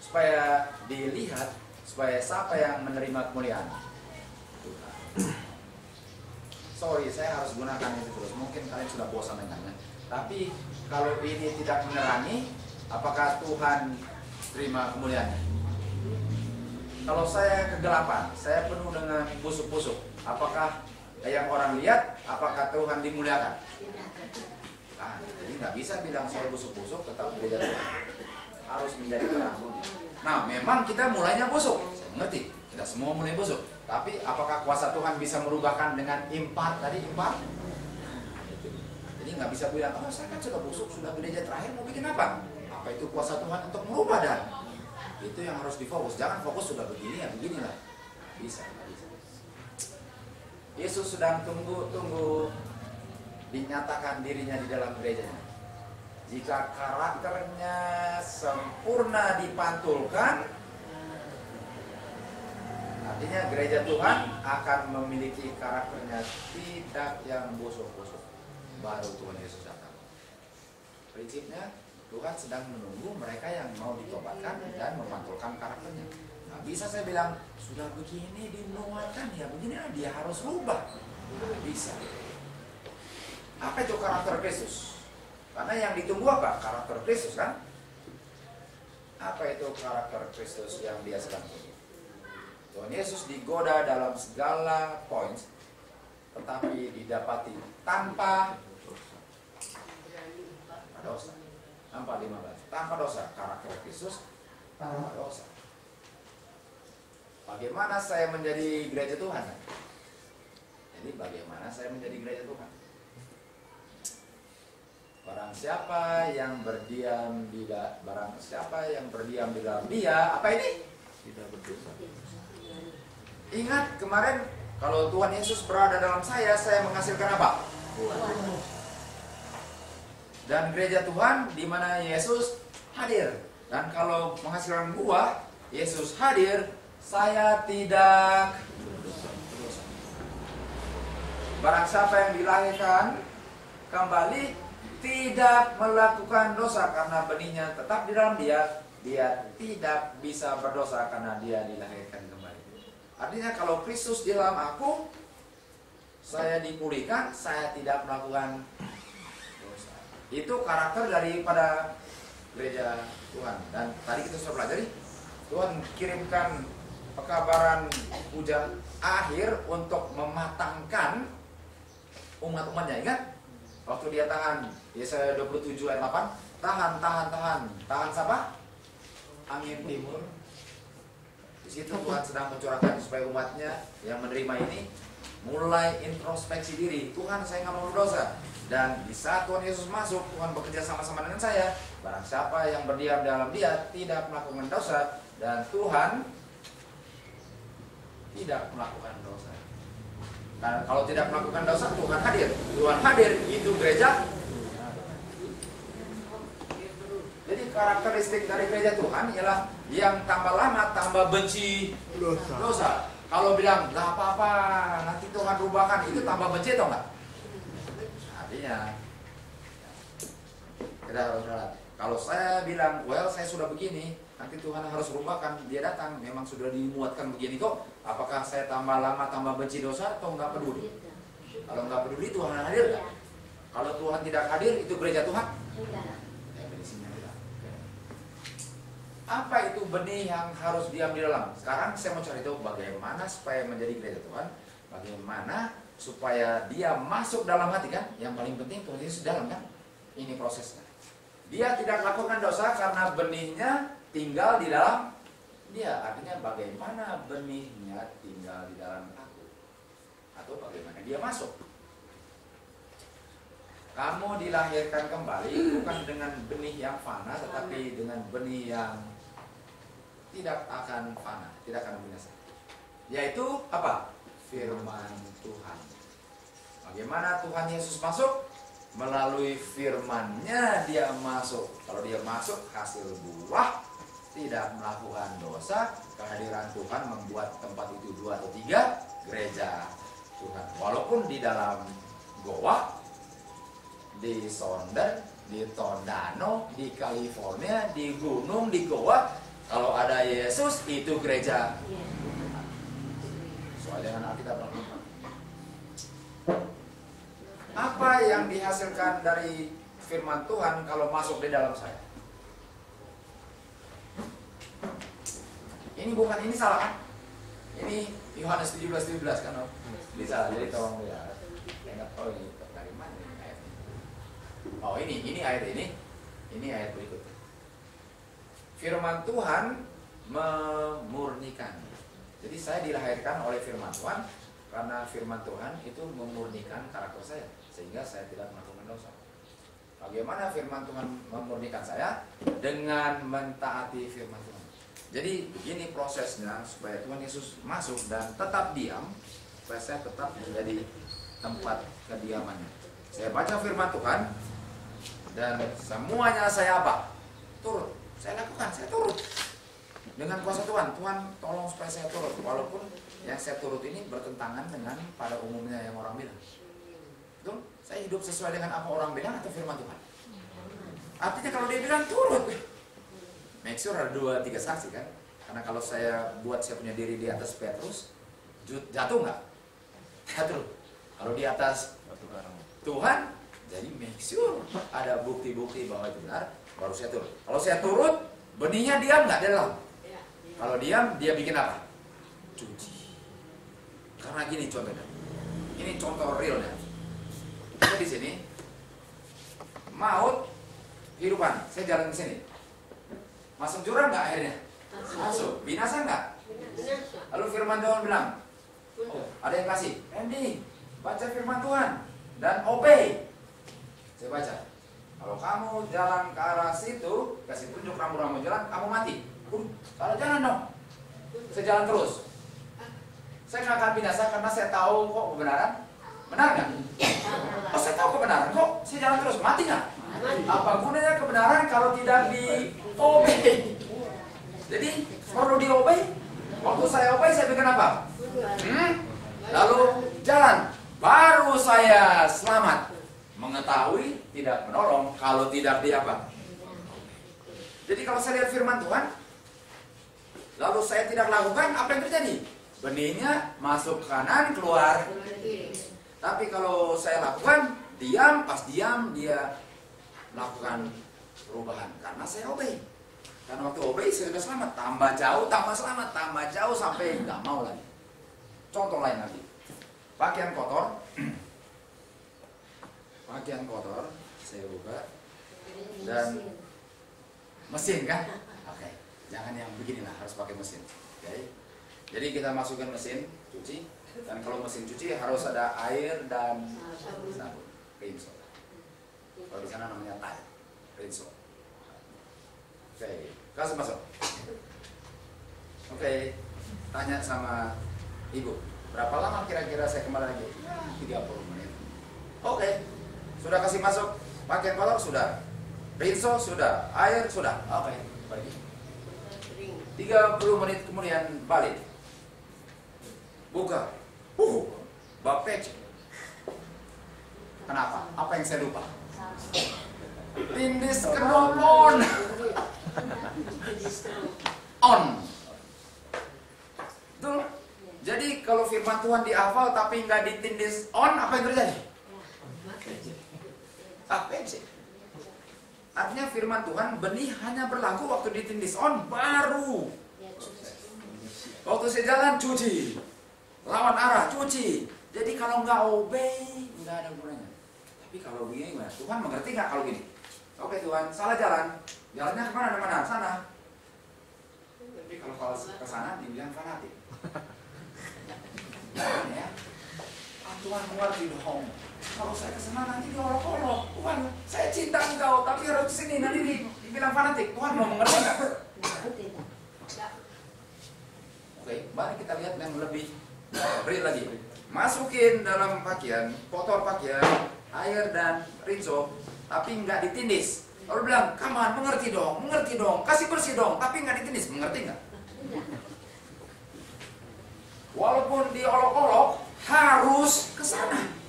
Supaya dilihat, supaya siapa yang menerima kemuliaan? Tuhan. Sorry, saya harus gunakan itu terus. Mungkin kalian sudah bosan dengannya. Tapi kalau ini tidak menerangi, apakah Tuhan terima kemuliaannya? Kalau saya kegelapan, saya penuh dengan busuk-busuk, apakah yang orang lihat, apakah Tuhan dimuliakan? Jadi nggak bisa bilang saya busuk-busuk, tetap gereja Tuhan harus menjadi terang. Nah, memang kita mulainya busuk, saya mengerti. Tidak semua mulai busuk. Tapi apakah kuasa Tuhan bisa merubahkan dengan impart tadi, impart? Jadi nggak bisa bilang, oh saya kan sudah busuk, sudah gereja terakhir, mau bikin apa? Apa itu kuasa Tuhan untuk merubah dan? Itu yang harus difokus. Jangan fokus sudah begini ya beginilah. Bisa, nggak bisa. Yesus sedang tunggu dinyatakan dirinya di dalam gerejanya. Jika karakternya sempurna dipantulkan, artinya gereja Tuhan akan memiliki karakternya tidak yang busuk-busuk. Baru Tuhan Yesus datang. Prinsipnya Tuhan sedang menunggu mereka yang mau ditobatkan dan memantulkan karakternya. Nah, bisa saya bilang, sudah begini dimuatkan ya begini, dia harus rubah. Nah, bisa. Apa itu karakter Kristus? Karena yang ditunggu apa? Karakter Kristus kan? Apa itu karakter Kristus yang dia sedang tunggu? Tuhan Yesus digoda dalam segala poin, tetapi didapati tanpa dosa. Tanpa 15. Tanpa dosa. Karakter Kristus tanpa dosa. Bagaimana saya menjadi gereja Tuhan? Jadi bagaimana saya menjadi gereja Tuhan? Barang siapa yang berdiam di dalam Dia, apa ini? Tidak berdosa. Ingat kemarin kalau Tuhan Yesus berada dalam saya menghasilkan apa? Dan gereja Tuhan di mana Yesus hadir. Dan kalau menghasilkan buah, Yesus hadir, saya tidak berdosa. Barang siapa yang dilahirkan kembali tidak melakukan dosa karena benihnya tetap di dalam dia tidak bisa berdosa karena dia dilahirkan kembali. Artinya kalau Kristus di dalam aku, saya dipulihkan, saya tidak melakukan dosa. Itu karakter daripada gereja Tuhan. Dan tadi kita sudah pelajari, Tuhan kirimkan pekabaran hujan akhir untuk mematangkan umat-umatnya. Ingat? Waktu dia tahan, Yesaya 27 ayat 8, tahan siapa? Angin timur. Di situ Tuhan sedang mencurahkan supaya umatnya yang menerima ini mulai introspeksi diri. Tuhan, saya nggak mau berdosa. Dan di saat Tuhan Yesus masuk, Tuhan bekerja sama-sama dengan saya. Barang siapa yang berdiam dalam Dia tidak melakukan dosa, dan Tuhan tidak melakukan dosa. Dan kalau tidak melakukan dosa, Tuhan hadir. Tuhan hadir, itu gereja. Jadi karakteristik dari gereja Tuhan ialah yang tambah lama tambah benci dosa. Kalau bilang nggak apa-apa, nanti Tuhan rubahkan, itu tambah benci atau enggak? Artinya kita harus lihat. Kalau saya bilang, well saya sudah begini, nanti Tuhan harus rubahkan, dia datang, memang sudah dimuatkan begini kok. Apakah saya tambah lama tambah benci dosa atau nggak peduli? Kalau nggak peduli, Tuhan hadir nggak? Kalau Tuhan tidak hadir, itu gereja Tuhan? Apa itu benih yang harus diam di dalam? Sekarang saya mau cari tahu bagaimana supaya menjadi gereja Tuhan, bagaimana supaya dia masuk dalam hati kan? Yang paling penting Tuhan Yesus dalam kan? Ini prosesnya. Dia tidak melakukan dosa karena benihnya tinggal di dalam dia. Artinya bagaimana benihnya tinggal di dalam aku, atau bagaimana dia masuk. Kamu dilahirkan kembali bukan dengan benih yang fana, tetapi dengan benih yang tidak akan fana, tidak akan binasa. Yaitu apa? Firman Tuhan. Bagaimana Tuhan Yesus masuk? Melalui firman-Nya dia masuk. Kalau dia masuk, hasil buah, tidak melakukan dosa, kehadiran Tuhan membuat tempat itu 2 atau 3 gereja Tuhan. Walaupun di dalam goa, di Sonder, di Tondano, di California, di gunung, di goa, kalau ada Yesus itu gereja. Soal dengan Alkitab. Apa yang dihasilkan dari firman Tuhan kalau masuk di dalam saya? Ini bukan, ini salah kan? Ini Yohanes 17:17 kan? Bisa, jadi tolong lihat. Ingat, oh ini dari mana ini ayat ini? Oh ini ayat ini. Ini ayat berikut. Firman Tuhan memurnikan. Jadi saya dilahirkan oleh firman Tuhan, karena firman Tuhan itu memurnikan karakter saya, sehingga saya tidak melakukan dosa. Bagaimana firman Tuhan memurnikan saya? Dengan mentaati firman Tuhan. Jadi begini prosesnya supaya Tuhan Yesus masuk dan tetap diam, supaya saya tetap menjadi tempat kediamannya. Saya baca firman Tuhan dan semuanya saya apa? Turut. Saya lakukan, saya turut. Dengan kuasa Tuhan, Tuhan tolong supaya saya turut. Walaupun yang saya turut ini bertentangan dengan pada umumnya yang orang bilang. Betul? Saya hidup sesuai dengan apa orang bilang atau firman Tuhan. Artinya kalau dia bilang turut, make sure ada 2-3 saksi kan. Karena kalau saya buat saya punya diri di atas Petrus, jatuh nggak? Jatuh. Kalau di atas Tuhan, jadi make sure ada bukti-bukti bahwa itu benar, baru saya turut. Kalau saya turut, benihnya diam nggak dalam? Kalau diam, dia bikin apa? Cuci. Karena gini contohnya. Ini contoh realnya. Saya di sini, maut, kehidupan. Saya jalan ke sini. Masuk jurang nggak akhirnya? Masuk. Binasa nggak? Lalu firman Tuhan bilang, oh, ada yang kasih. Randy, baca firman Tuhan dan obey. Saya baca. Kalau kamu jalan ke arah situ, kasih tunjuk rambu-rambu jalan, kamu mati. Salah jalan dong. Saya jalan terus. Saya nggak akan binasa karena saya tahu kok kebenaran. Benar nggak? Oh, saya tahu kebenaran kok. Saya jalan terus. Mati nggak? Apa gunanya kebenaran kalau tidak di-obey? Jadi perlu di-obey. Waktu saya obey, saya bikin apa? Lalu jalan. Baru saya selamat. Mengetahui tidak menolong kalau tidak di apa. Jadi kalau saya lihat firman Tuhan, lalu saya tidak lakukan, apa yang terjadi? Benihnya masuk kanan, keluar. Tapi kalau saya lakukan, diam, pas diam dia melakukan perubahan. Karena saya obey. Karena waktu obey saya sudah selamat. Tambah jauh, tambah selamat, tambah jauh sampai nggak mau lagi. Contoh lain lagi. Pakaian kotor. Pakaian kotor, saya buka. Dan mesin kan? Oke. Jangan yang beginilah, harus pakai mesin. Oke. Jadi kita masukkan mesin cuci, dan kalau mesin cuci harus ada air dan sabun, rinso. Kalau di sana namanya tile, rinso. Oke, kasih masuk. Oke, tanya sama ibu, berapa lama kira-kira saya kembali lagi? Ya, 30 menit. Oke, sudah kasih masuk, pakaian kotor sudah, rinso sudah, air sudah. Oke, pergi. 30 menit kemudian balik. Buka. Bapet. Kenapa? Apa yang saya lupa? Tindis kenopon. On. Betul? Jadi kalau firman Tuhan dihafal tapi nggak ditindis on, apa yang terjadi? Bapet. Artinya firman Tuhan benih hanya berlaku waktu ditindis on, baru. Waktu saya jalan cuci, lawan arah cuci. Jadi kalau nggak obey nggak ada gunanya. Tapi kalau begini gimana? Tuhan mengerti nggak kalau gini? Oke Tuhan, salah jalan. Jalannya kemana? Mana? Sana. Tapi kalau ke sana dibilang fanatik. Jangan ya. Tuhan mengerti dong. Kalau saya kesana nanti diolok-olok. Tuhan, saya cinta engkau, tapi harus kesini nanti dibilang fanatik. Tuhan mau mengerti nggak? Oke, mari kita lihat yang lebih real lagi. Masukin dalam pakaian, kotor pakaian, air dan rinso, tapi nggak ditindis. Lalu bilang, kaman, mengerti dong, kasih bersih dong, tapi nggak ditindis. Mengerti nggak? Walaupun diolok-olok, harus ke sana.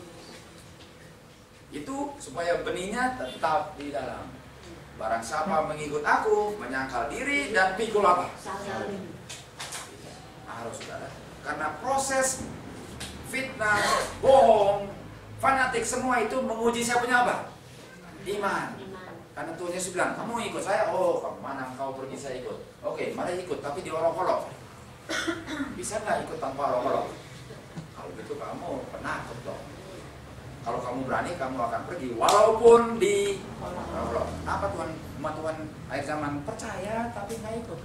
Itu supaya benihnya tetap di dalam. Barang siapa mengikut aku, menyangkal diri dan pikul apa? Harus saudara. Karena proses fitnah, bohong, fanatik semua itu menguji saya punya apa? Iman. Karena Tuhan Yesus bilang, kamu ikut saya, oh kemana kau pergi saya ikut. Oke, mari ikut, tapi diolok-olok. Bisa nggak ikut tanpa olok-olok? Kalau gitu kamu penakut dong. Kalau kamu berani, kamu akan pergi walaupun di olok-olok. Apa Tuhan, umat Tuhan akhir zaman percaya tapi nggak ikut.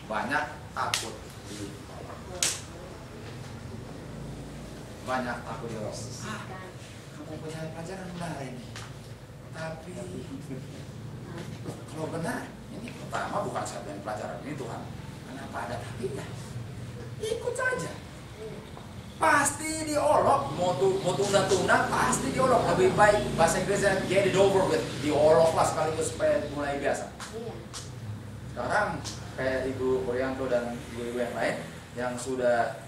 Banyak takut di olok-olok. Banyak takut di orang. Kamu punya pelajaran benar ini. Tapi kalau benar, ini pertama bukan saya punya pelajaran, ini Tuhan. Kenapa ada tapinya? Ikut saja. Pasti diolok, mau tunda-tunda pasti diolok. Lebih baik bahasa Inggrisnya get it over with, diolok lah sekaligus supaya mulai biasa. Sekarang kayak Ibu Orianto dan ibu-ibu yang lain yang sudah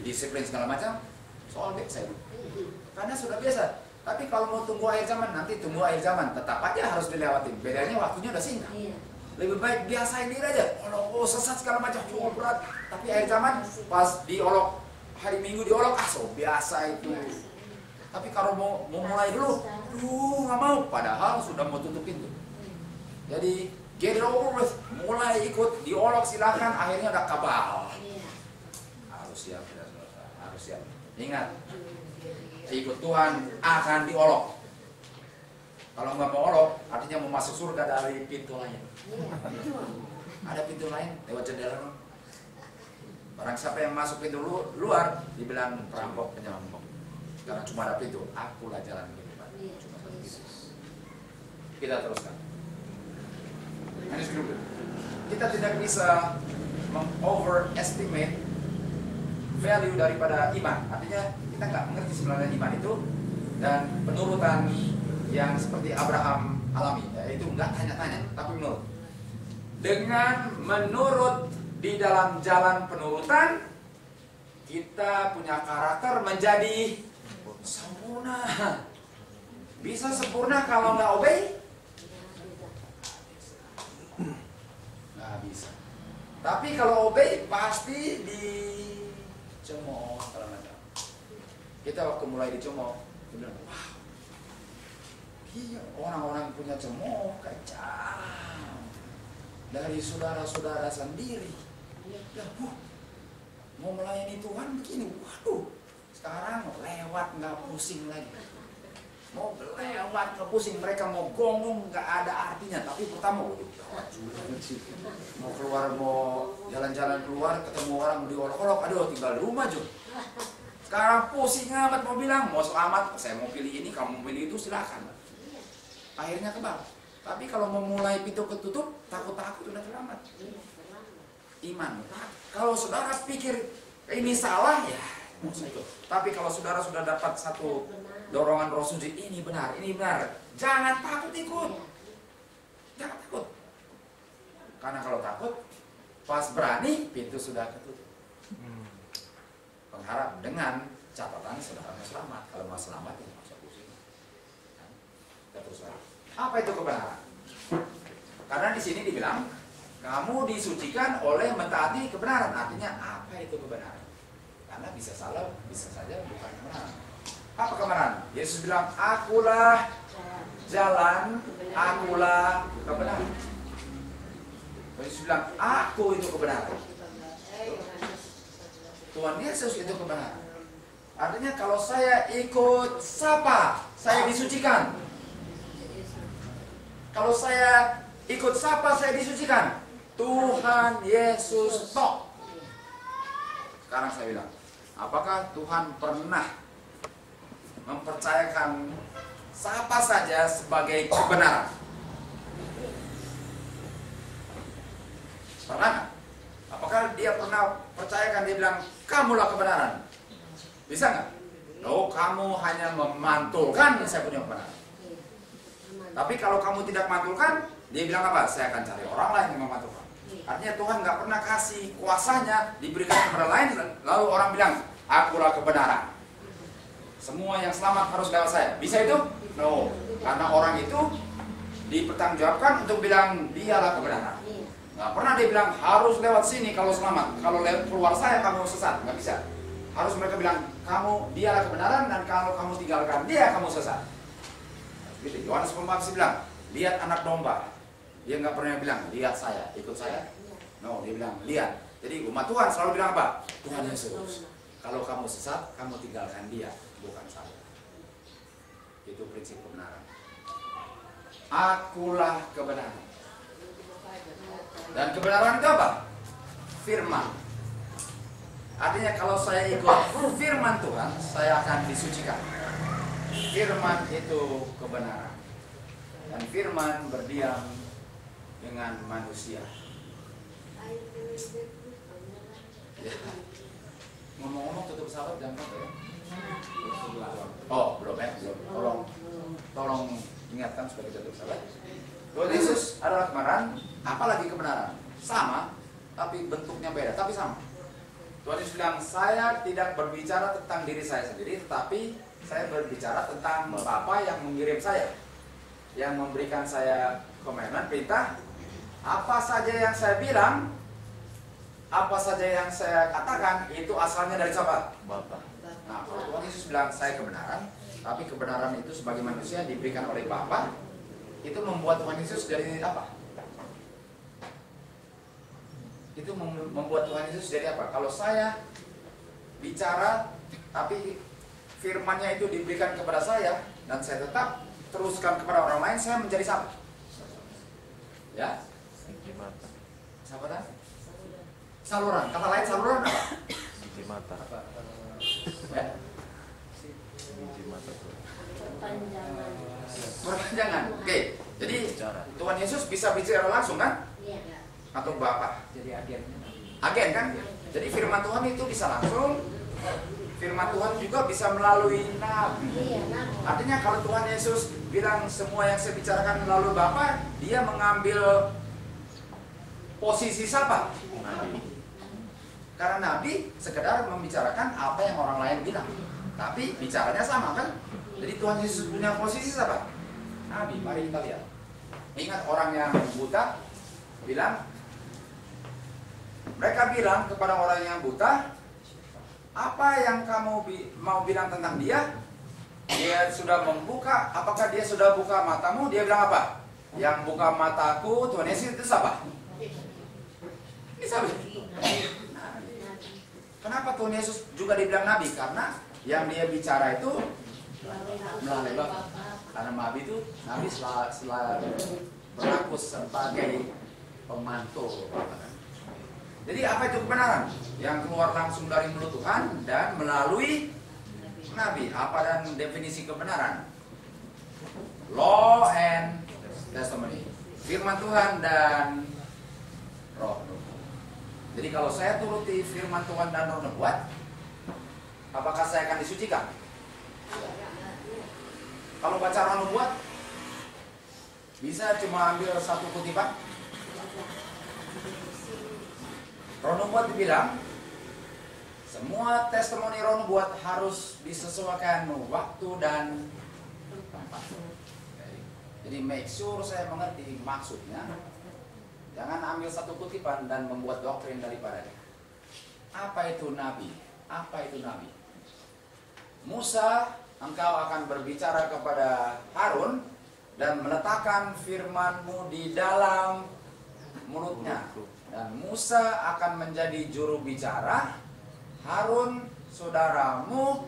disiplin segala macam, soal baik saya. Karena sudah biasa. Tapi kalau mau tunggu akhir zaman, nanti tunggu akhir zaman, tetap aja harus dilewatin. Bedanya waktunya udah singkat. Lebih baik biasain diri aja. Oh sesat segala macam, cuma berat. Tapi akhir zaman pas diolok hari Minggu diolok, so biasa itu. Tapi kalau mau mulai dulu, nggak mau. Padahal sudah mau tutup pintu. Jadi get it over with, mulai ikut diolok silakan. Akhirnya udah kabal. Harus siap, harus siap. Ingat, ikut Tuhan akan diolok. Kalau nggak mau olok, artinya mau masuk surga dari pintu lain. Ada pintu lain lewat jendela. Barang siapa yang masuk pintu luar, dibilang perampok, penyerampok. Karena cuma ada pintu, akulah jalan kehidupan. Cuma begitu. Kita teruskan. Ini dulu. Kita tidak bisa overestimate value daripada iman. Artinya kita nggak mengerti sebenarnya iman itu dan penurutan yang seperti Abraham alami, yaitu nggak tanya-tanya, tapi menurut. Dengan menurut di dalam jalan penurutan, kita punya karakter menjadi sempurna. Bisa sempurna kalau nggak obey? Nggak bisa. Tapi kalau obey pasti dicemooh segala macam. Kita waktu mulai dicemooh, kita bilang, wah, iya orang-orang punya cemooh kacau dari saudara-saudara sendiri. Ya, mau melayani Tuhan begini, waduh, sekarang lewat nggak pusing lagi. Mau lewat nggak pusing, mereka mau gonggong nggak ada artinya. Tapi pertama, mau keluar, mau jalan-jalan keluar, ketemu orang diolok-olok, aduh tinggal di rumah juga. Sekarang pusing amat mau bilang, mau selamat, saya mau pilih ini, kamu mau pilih itu, silakan. Akhirnya kebal. Tapi kalau mau mulai pintu ketutup, takut-takut udah selamat. Iman. Kalau saudara pikir ini salah, ya mau ikut. Tapi kalau saudara sudah dapat satu dorongan Roh Suci, ini benar, jangan takut ikut. Jangan takut. Karena kalau takut, pas berani, pintu sudah ketutup. Pengharap dengan catatan saudara mau selamat. Kalau mau selamat, ya masuk pusing. Kita terus lagi. Apa itu kebenaran? Karena di sini dibilang kamu disucikan oleh mentaati kebenaran. Artinya apa itu kebenaran? Karena bisa salah, bisa saja bukan kebenaran. Apa kebenaran? Yesus bilang, akulah jalan, akulah kebenaran. Yesus bilang, aku itu kebenaran. Tuhan Yesus itu kebenaran. Artinya kalau saya ikut siapa, saya disucikan. Kalau saya ikut siapa, saya disucikan. Tuhan Yesus tok. Sekarang saya bilang, apakah Tuhan pernah mempercayakan siapa saja sebagai kebenaran? Pernah? Apakah dia pernah percayakan, dia bilang, kamulah kebenaran? Bisa nggak? Oh, kamu hanya memantulkan saya punya kebenaran. Tapi kalau kamu tidak mantulkan, dia bilang apa? Saya akan cari orang lain yang memantulkan. Artinya Tuhan nggak pernah kasih kuasanya diberikan kepada lain, lalu orang bilang, akulah kebenaran. Semua yang selamat harus lewat saya. Bisa itu? No. Karena orang itu dipertanggungjawabkan untuk bilang dialah kebenaran. Nggak pernah dia bilang harus lewat sini kalau selamat. Kalau lewat keluar saya kamu sesat. Nggak bisa. Harus mereka bilang kamu dialah kebenaran, dan kalau kamu tinggalkan dia kamu sesat. Gitu. Yohanes Pembaptis bilang, lihat anak domba. Dia nggak pernah bilang lihat saya, ikut saya. No, dia bilang lihat. Jadi umat Tuhan selalu bilang apa? Tuhan Yesus. Kalau kamu sesat, kamu tinggalkan dia, bukan saya. Itu prinsip kebenaran. Akulah kebenaran. Dan kebenaran itu apa? Firman. Artinya kalau saya ikut firman Tuhan, saya akan disucikan. Firman itu kebenaran. Dan firman berdiam dengan manusia. Ya. Ngomong-ngomong tutup sahabat jam berapa ya? Oh, belum ya? Belum. Tolong ingatkan supaya kita tutup sahabat. Tuhan Yesus adalah kebenaran, apalagi kebenaran. Sama, tapi bentuknya beda, tapi sama. Tuhan Yesus bilang, saya tidak berbicara tentang diri saya sendiri, tetapi saya berbicara tentang Bapa yang mengirim saya, yang memberikan saya komandan, perintah. Apa saja yang saya bilang, apa saja yang saya katakan, itu asalnya dari siapa? Bapak. Nah, kalau Tuhan Yesus bilang, saya kebenaran, tapi kebenaran itu sebagai manusia diberikan oleh Bapa, itu membuat Tuhan Yesus dari apa? Itu membuat Tuhan Yesus jadi apa? Kalau saya bicara tapi firman-Nya itu diberikan kepada saya dan saya tetap teruskan kepada orang lain, saya menjadi siapa? Ya? Siji mata. Siapa dah? Saluran. Kata lain saluran apa? Siji mata. Ya? Siji mata tuh. Perpanjangan. Perpanjangan. Oke. Jadi Bicara. Tuhan Yesus bisa bicara langsung kan? Iya. Atau Bapa? Jadi agennya. Agen kan? Jadi firman Tuhan itu bisa langsung. Firman Tuhan juga bisa melalui nabi. Iya, nah. Artinya kalau Tuhan Yesus bilang semua yang saya bicarakan melalui Bapa, dia mengambil posisi siapa? Nabi. Karena nabi sekedar membicarakan apa yang orang lain bilang, tapi bicaranya sama kan? Jadi Tuhan Yesus punya posisi siapa? Nabi. Mari kita lihat. Ingat orang yang buta bilang, mereka bilang kepada orang yang buta, apa yang kamu mau bilang tentang dia? Dia sudah membuka, apakah dia sudah buka matamu? Dia bilang apa? Yang buka mataku, Tuhan Yesus itu siapa? Siapa? Kenapa Tuhan Yesus juga dibilang nabi? Karena yang dia bicara itu melalui Bapa. Karena nabi selalu berlaku sebagai pemantul Bapa. Jadi apa itu kebenaran? Yang keluar langsung dari mulut Tuhan dan melalui nabi. Apa dan definisi kebenaran? Law and testimony. Firman Tuhan dan roh. Jadi kalau saya turuti firman Tuhan dan roh nubuat, apakah saya akan disucikan? Kalau baca roh nubuat, bisa cuma ambil satu kutipan. Roh nubuat dibilang, semua testimoni roh nubuat harus disesuaikan waktu dan tempat. Jadi make sure saya mengerti maksudnya. Jangan ambil satu kutipan dan membuat doktrin daripadanya. Apa itu nabi? Apa itu nabi? Musa, engkau akan berbicara kepada Harun dan meletakkan firman-Mu di dalam mulutnya. Dan Musa akan menjadi juru bicara, Harun saudaramu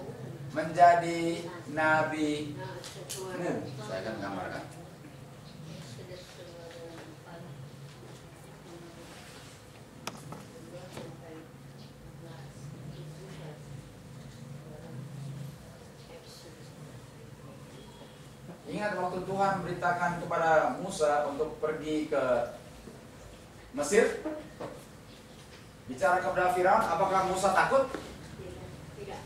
menjadi nabi-Mu. Saya akan gambarkan. Ingat waktu Tuhan beritakan kepada Musa untuk pergi ke Mesir, bicara kepada Firaun, apakah Musa takut? Tidak.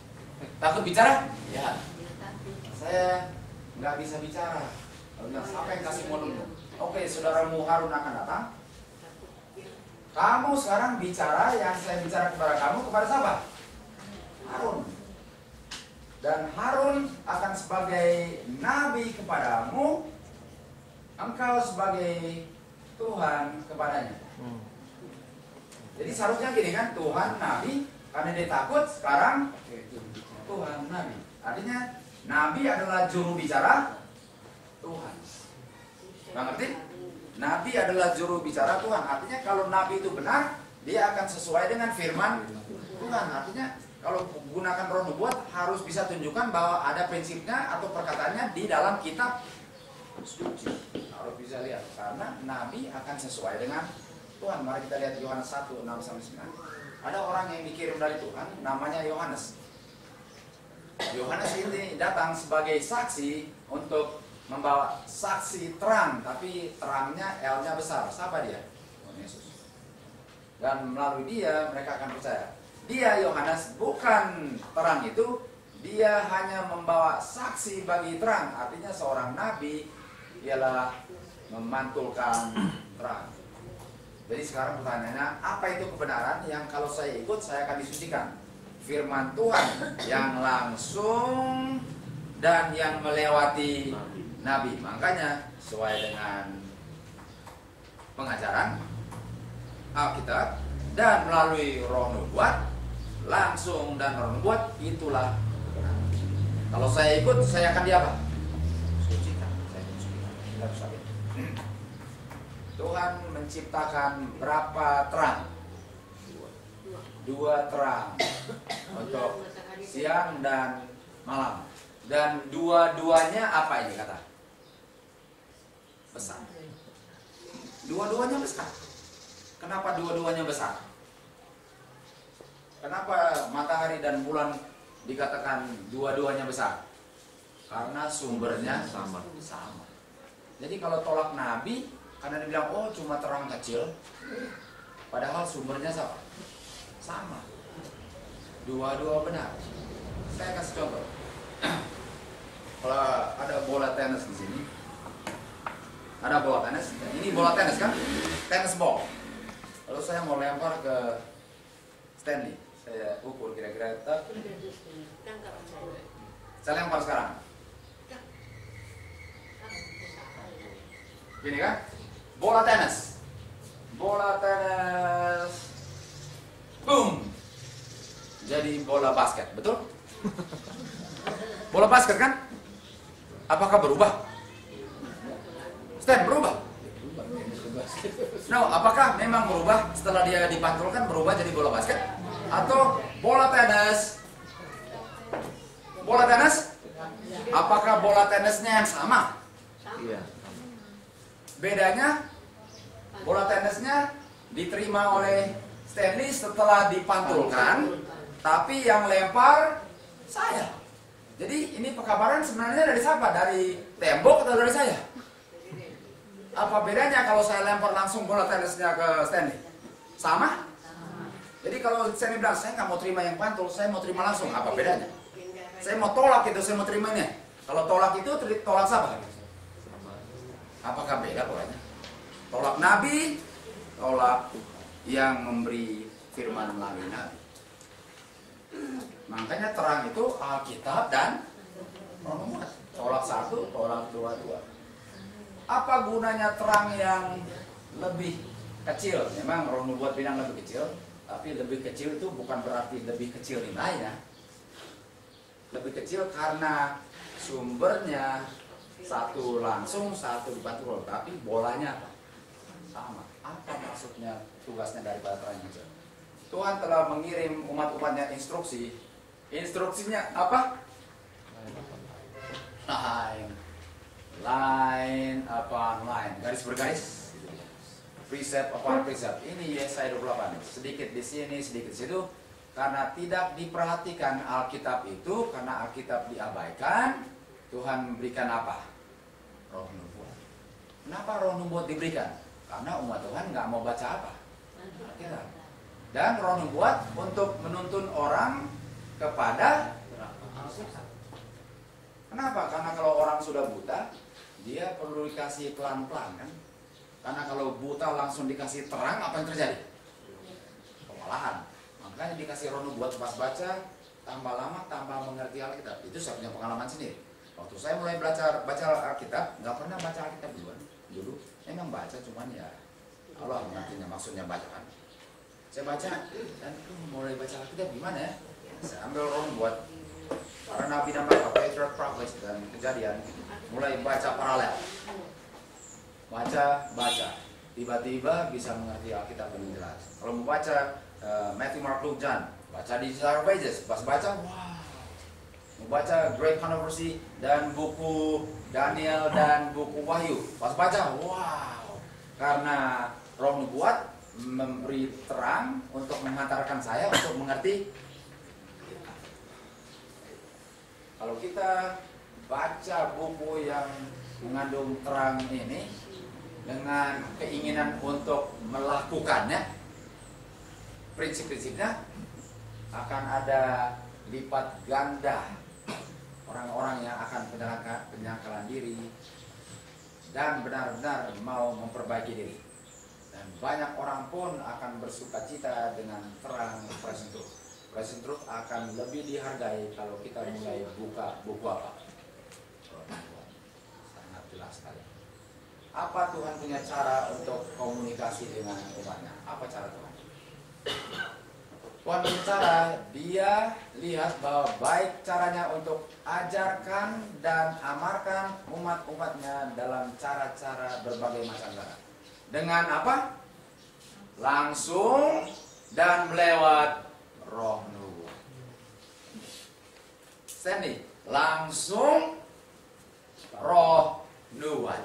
Takut bicara? Ya. Saya nggak bisa bicara. Siapa yang kasih mulutmu? Oke, saudaramu Harun akan datang. Kamu sekarang bicara yang saya bicara kepada kamu kepada siapa? Harun. Dan Harun akan sebagai nabi kepadamu, engkau sebagai Tuhan kepadanya. Jadi seharusnya gini kan, Tuhan nabi, karena dia takut, sekarang Tuhan nabi. Artinya nabi adalah juru bicara Tuhan. Nggak ngerti? Nabi adalah juru bicara Tuhan. Artinya kalau nabi itu benar, dia akan sesuai dengan firman Tuhan. Artinya kalau gunakan roh nubuat harus bisa tunjukkan bahwa ada prinsipnya atau perkataannya di dalam kitab suci. Harus bisa lihat karena nabi akan sesuai dengan Tuhan. Mari kita lihat Yohanes 1:6-9. Ada orang yang dikirim dari Tuhan, namanya Yohanes. Yohanes ini datang sebagai saksi untuk membawa saksi terang, tapi terangnya L-nya besar. Siapa dia? Tuhan Yesus. Dan melalui dia mereka akan percaya. Dia Yohanes bukan terang itu, dia hanya membawa saksi bagi terang. Artinya seorang nabi ialah memantulkan terang. Jadi sekarang pertanyaannya, apa itu kebenaran yang kalau saya ikut saya akan disucikan? Firman Tuhan yang langsung dan yang melewati nabi. Makanya sesuai dengan pengajaran Alkitab dan melalui roh nubuat, langsung dan roh nubuat, itulah kebenaran. Kalau saya ikut, saya akan diapa? Sucikan. Saya akan sucikan. Kita harus lihat. Tuhan menciptakan berapa terang? Dua terang untuk siang dan malam. Dan dua-duanya apa ini kata? Besar. Dua-duanya besar. Kenapa dua-duanya besar? Kenapa matahari dan bulan dikatakan dua-duanya besar? Karena sumbernya sama. Jadi kalau tolak nabi, karena dibilang oh cuma terang kecil, padahal sumbernya sama. Dua-dua benar. Saya kasih contoh. Kalau ada bola tenis di sini, ada bola tenis. Ini bola tenis kan? Tenis ball. Lalu saya mau lempar ke Stanley. Saya ukur kira-kira tetap. Saya lempar sekarang. Gini kan? Bola tenis. Bola tenis. Boom. Jadi bola basket, betul? Bola basket kan? Apakah berubah? Stan, berubah? No, apakah memang berubah setelah dia dipantulkan berubah jadi bola basket? Atau bola tenis? Bola tenis? Apakah bola tenisnya yang sama? Iya. Bedanya, bola tenisnya diterima oleh Stanley setelah dipantulkan, tapi yang lempar saya. Jadi ini pekabaran sebenarnya dari siapa? Dari tembok atau dari saya? Apa bedanya kalau saya lempar langsung bola tenisnya ke Stanley? Sama? Jadi kalau Stanley bilang, saya nggak mau terima yang pantul, saya mau terima langsung. Apa bedanya? Saya mau tolak itu, saya mau terima ini. Kalau tolak itu, tolak siapa? Apakah beda pokoknya? Tolak nabi, tolak yang memberi firman melalui nabi. Makanya terang itu Alkitab dan roh nubuat. Tolak satu, tolak dua-dua. Apa gunanya terang yang lebih kecil? Memang roh nubuat bilang lebih kecil, tapi lebih kecil itu bukan berarti lebih kecil nilainya. Lebih kecil karena sumbernya satu langsung, satu dibantu, tapi bolanya apa? Sama. Apa maksudnya tugasnya daripada terang yang kecil? Tuhan telah mengirim umat-umatnya instruksi. Instruksinya apa? Line upon line, garis bergaris, precept upon precept. Ini Yesaya 28. Sedikit di sini, sedikit di situ. Karena tidak diperhatikan Alkitab itu, karena Alkitab diabaikan, Tuhan memberikan apa? Roh nubuat. Kenapa roh nubuat diberikan? Karena umat Tuhan nggak mau baca apa? Alkitab. Dan roh nubuat untuk menuntun orang kepada kenapa? Karena kalau orang sudah buta, dia perlu dikasih pelan-pelan kan? Karena kalau buta langsung dikasih terang, apa yang terjadi? Kewalahan. Makanya dikasih roh nubuat pas baca, tambah lama tambah mengerti Alkitab. Itu saya punya pengalaman sendiri. Waktu saya mulai baca Alkitab, nggak pernah baca Alkitab dulu. Memang baca, cuman ya Allah nantinya maksudnya baca kan. Saya baca dan mulai baca Alkitab gimana ya? Saya ambil roh nubuat para nabi dan Petrus, Prophets dan Kejadian, mulai baca paralel. Baca, tiba-tiba bisa mengerti Alkitab dengan jelas. Kalau mau baca Matthew, Mark, Luke, John, baca di Desire of Ages, pas baca, wow. Mau baca Great Controversy dan buku Daniel dan buku Wahyu, pas baca, wow. Karena roh nubuat memberi terang untuk mengantarkan saya untuk mengerti. Kalau kita baca buku yang mengandung terang ini dengan keinginan untuk melakukannya, prinsip-prinsipnya akan ada lipat ganda orang-orang yang akan penyangkalan diri dan benar-benar mau memperbaiki diri. Dan banyak orang pun akan bersuka cita dengan terang present truth. Present truth akan lebih dihargai kalau kita mulai buka buku apa? Sangat jelas sekali. Apa Tuhan punya cara untuk komunikasi dengan umatnya? Apa cara Tuhan? Tuhan berbicara, dia lihat bahwa baik caranya untuk ajarkan dan amarkan umat-umatnya dalam cara-cara berbagai macam cara. Dengan apa? Langsung dan melewat roh nubuat. Sandy, langsung roh nubuat.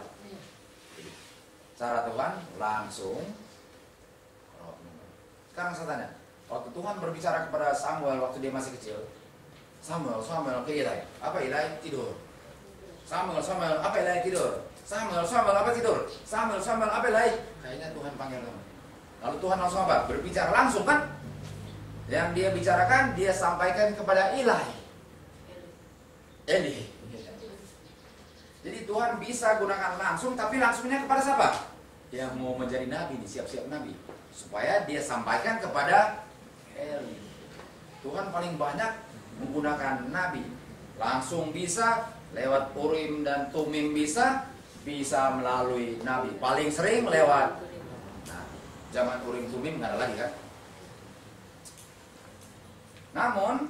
Cara Tuhan langsung roh nubuat. Sekarang saya tanya, waktu Tuhan berbicara kepada Samuel waktu dia masih kecil, Samuel, ke Eli. Apa Eli? Tidur. Samuel, apa Eli? Tidur. Samuel, apa tidur? Samuel, apa Eli? Kayaknya Tuhan panggil kamu. Lalu Tuhan langsung apa? Berbicara langsung kan? Yang dia bicarakan, dia sampaikan kepada Eli. Jadi Tuhan bisa gunakan langsung, tapi langsungnya kepada siapa? Yang mau menjadi nabi nih, siap-siap nabi. Supaya dia sampaikan kepada Eli. Tuhan paling banyak menggunakan nabi. Langsung bisa, lewat Urim dan Tumim bisa melalui nabi. Paling sering lewat nabi. Zaman Urim Tumim nggak ada lagi kan? Namun,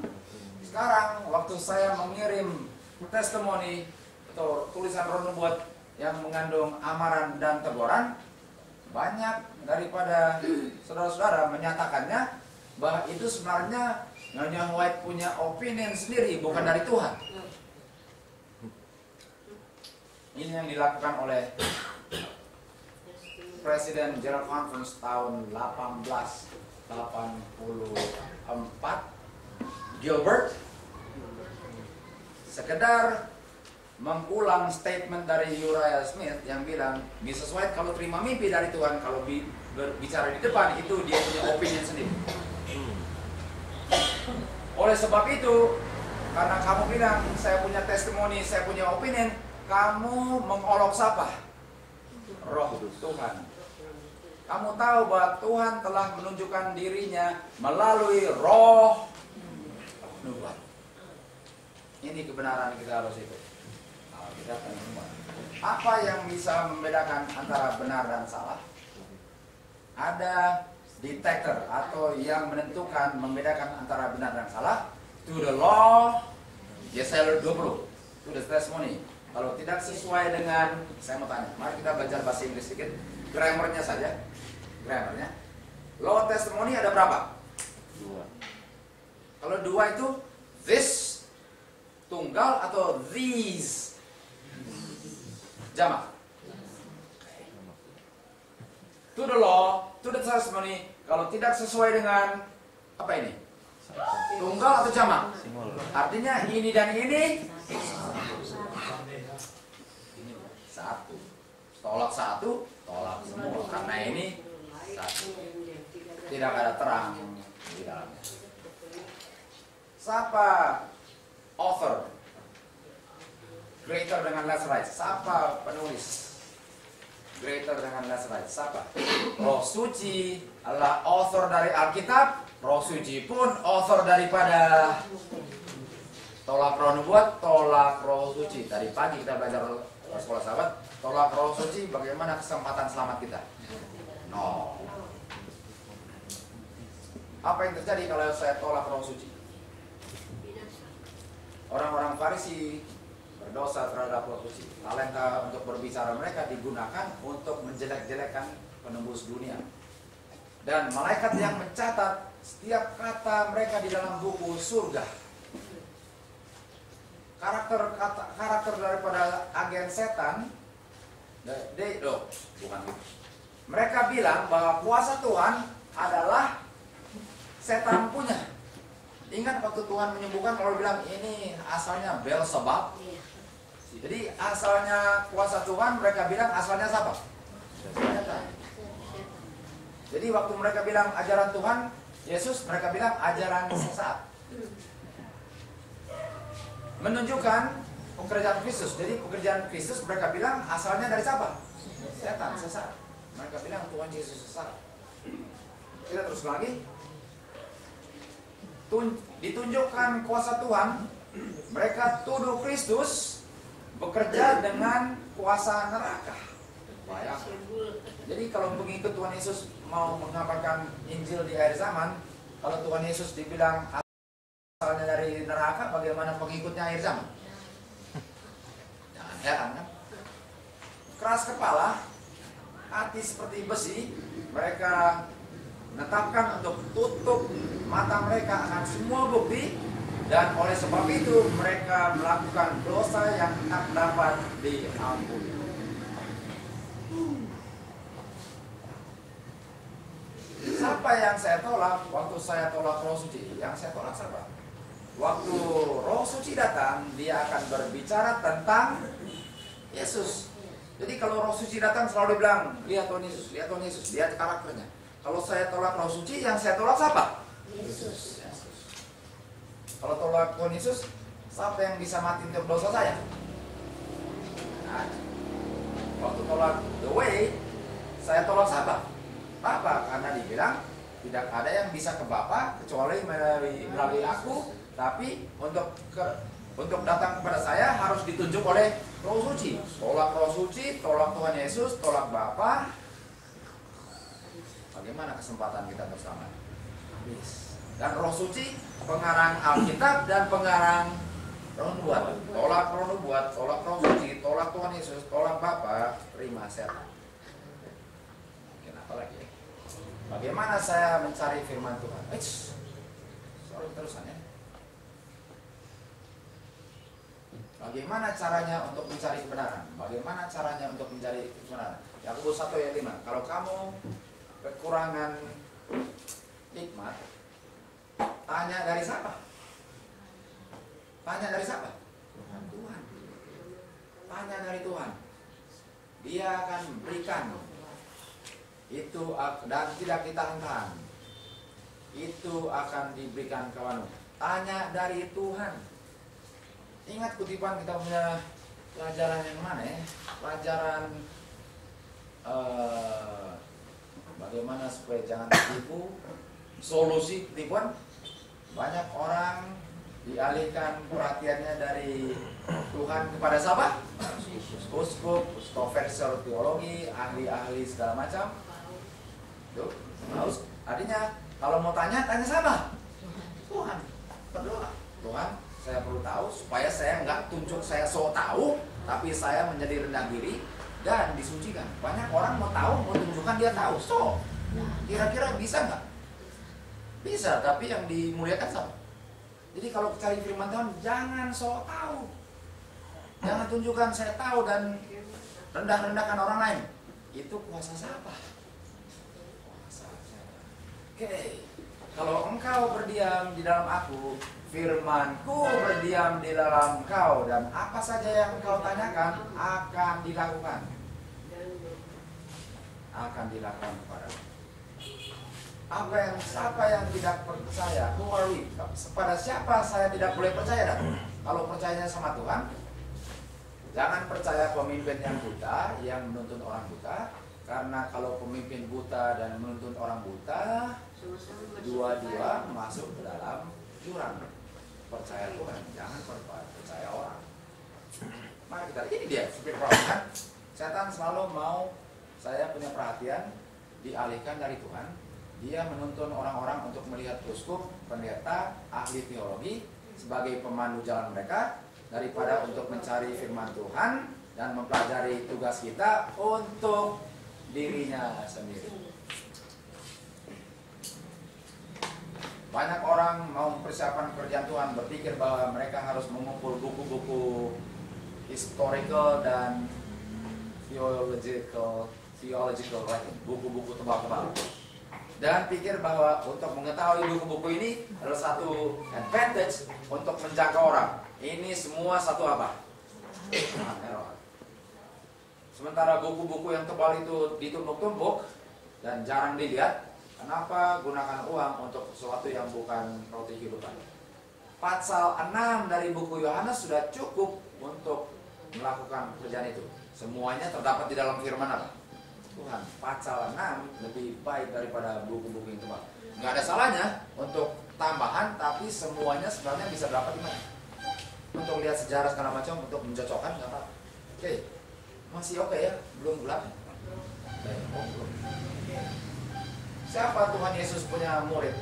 sekarang waktu saya mengirim testimoni atau tulisan roh nubuat yang mengandung amaran dan teguran, banyak daripada saudara-saudara menyatakannya bahwa itu sebenarnya Nyonya White punya opinion sendiri, bukan dari Tuhan. Ini yang dilakukan oleh Presiden General Conference tahun 1884, Gilbert, sekedar mengulang statement dari Uriah Smith yang bilang, Mrs. White kalau terima mimpi dari Tuhan, kalau berbicara di depan itu dia punya opinion sendiri. Oleh sebab itu, karena kamu bilang saya punya testimoni, saya punya opinion, kamu mengolok siapa? Roh Tuhan. Kamu tahu bahwa Tuhan telah menunjukkan dirinya melalui roh nubuat. Ini kebenaran kita harus itu. Apa yang bisa membedakan antara benar dan salah? Ada detector atau yang menentukan membedakan antara benar dan salah. To the law, Yesaya 20. To the testimony. Kalau tidak sesuai dengan, saya mau tanya, mari kita belajar bahasa Inggris sedikit. Grammarnya saja. Grammarnya. Law testimony ada berapa? 2. Kalau 2 itu this, tunggal atau these? Jamak. To the law, to the testimony. Kalau tidak sesuai dengan apa ini? Tunggal atau jamak? Artinya ini dan ini satu. Tolak satu, tolak semua. Karena ini satu. Tidak ada terang di dalamnya. Siapa author? Greater dengan less right. Siapa penulis? Greater dengan less right. Siapa? Roh Suci adalah author dari Alkitab. Roh Suci pun author daripada tolak roh nubuat, tolak roh suci. Tadi pagi kita belajar sekolah sahabat, tolak roh suci, bagaimana kesempatan selamat kita? No. Apa yang terjadi kalau saya tolak roh suci? Orang-orang Farisi berdosa terhadap roh suci. Talenta untuk berbicara mereka digunakan untuk menjelek-jelekan penembus dunia. Dan malaikat yang mencatat setiap kata mereka di dalam buku surga. Karakter daripada agen setan, bukan itu. mereka bilang bahwa kuasa Tuhan adalah setan punya. Ingat waktu Tuhan menyembuhkan, kalau bilang ini asalnya Beelzebub. Iya. Jadi asalnya kuasa Tuhan, mereka bilang asalnya siapa? Setan. Jadi waktu mereka bilang ajaran Tuhan Yesus, mereka bilang ajaran sesat. Menunjukkan pekerjaan Kristus. Jadi pekerjaan Kristus mereka bilang asalnya dari siapa? Setan, sesat. Mereka bilang Tuhan Yesus sesat. Kita terus lagi. Ditunjukkan kuasa Tuhan, mereka tuduh Kristus bekerja dengan kuasa neraka. Bayangkan. Jadi kalau pengikut Tuhan Yesus mau mengabarkan Injil di akhir zaman, kalau Tuhan Yesus dibilang asalnya dari neraka, bagaimana pengikutnya akhir zaman? Jangan heran kan? Keras kepala, hati seperti besi, mereka menetapkan untuk tutup mata mereka akan semua bukti, dan oleh sebab itu mereka melakukan dosa yang tak dapat diampuni. Siapa yang saya tolak waktu saya tolak Roh Suci? Yang saya tolak siapa? Waktu Roh Suci datang, dia akan berbicara tentang Yesus. Jadi kalau Roh Suci datang selalu bilang, lihat Tuhan Yesus, lihat Tuhan Yesus, lihat karakternya. Kalau saya tolak Roh Suci, yang saya tolak siapa? Yesus. Kalau tolak Tuhan Yesus, siapa yang bisa mati untuk dosa saya? Nah, waktu tolak the way, saya tolak siapa? Bapa, karena dibilang tidak ada yang bisa ke Bapa kecuali melalui aku, tapi untuk datang kepada saya harus ditunjuk oleh Roh Suci. Tolak Roh Suci, tolak Tuhan Yesus, tolak Bapa. Bagaimana kesempatan kita bersama? Habis. Dan Roh Suci pengarang Alkitab dan pengarang Roh Nubuat. Tolak Roh Nubuat, tolak Roh Suci, tolak Tuhan Yesus, tolak Bapa, terima setan. Kenapa lagi? Bagaimana saya mencari firman Tuhan? Selalu terusan ya. Bagaimana caranya untuk mencari kebenaran? Bagaimana caranya untuk mencari kebenaran? Yakobus 1 ayat 5. Kalau kamu kekurangan hikmat, tanya dari siapa? Tanya dari siapa? Tuhan. Tanya dari Tuhan. Dia akan berikan itu, dan tidak ditantang. Itu akan diberikan kawanmu. Tanya dari Tuhan. Ingat kutipan kita punya pelajaran yang mana ya? Pelajaran bagaimana supaya jangan tertipu. Solusi ketipuan. Banyak orang dialihkan perhatiannya dari Tuhan kepada siapa? Uskup, profesor teologi, ahli-ahli segala macam. Tuh, artinya kalau mau tanya siapa? Tuhan. Berdoa. Tuhan, saya perlu tahu supaya saya nggak tunjuk saya so tahu, tapi saya menjadi rendah diri dan disucikan. Banyak orang mau tahu, mau tunjukkan dia tahu. So, kira-kira bisa nggak? Bisa, tapi yang dimuliakan siapa? Jadi kalau cari firman Tuhan, jangan so tahu. Jangan tunjukkan saya tahu dan rendah-rendahkan orang lain. Itu kuasa siapa? Oke. Kalau engkau berdiam di dalam aku, firmanku berdiam di dalam engkau, dan apa saja yang engkau tanyakan akan dilakukan. Akan dilakukan kepadamu. Siapa yang tidak percaya? Who are we? Kepada siapa saya tidak boleh percaya? Kalau percayanya sama Tuhan, jangan percaya pemimpin yang buta, yang menuntun orang buta. Karena kalau pemimpin buta dan menuntun orang buta, dua-dua masuk ke dalam jurang. Percaya Tuhan, jangan percaya orang. Mari kita lihat, ini dia spirit kan. Setan selalu mau saya punya perhatian dialihkan dari Tuhan. Dia menuntun orang-orang untuk melihat uskup, pendeta, ahli teologi sebagai pemandu jalan mereka, daripada untuk mencari firman Tuhan dan mempelajari tugas kita untuk dirinya sendiri. Banyak orang mau mempersiapkan pekerjaan Tuhan, berpikir bahwa mereka harus mengumpul buku-buku historical dan theological theological writing, buku-buku tebal-tebal. Dan pikir bahwa untuk mengetahui buku-buku ini adalah satu advantage untuk menjangkau orang. Ini semua satu apa? Error. Sementara buku-buku yang tebal itu ditumpuk-tumpuk dan jarang dilihat, kenapa gunakan uang untuk sesuatu yang bukan roti kehidupan? Pasal 6 dari buku Yohanes sudah cukup untuk melakukan pekerjaan itu. Semuanya terdapat di dalam firman apa? Tuhan. Pasal 6 lebih baik daripada buku-buku yang tebal. Nggak ada salahnya untuk tambahan, tapi semuanya sebenarnya bisa dapat di mana? Untuk lihat sejarah segala macam, untuk mencocokkan nggak apa. Oke, masih oke ya? Belum bulan? Belum. Siapa Tuhan Yesus punya murid?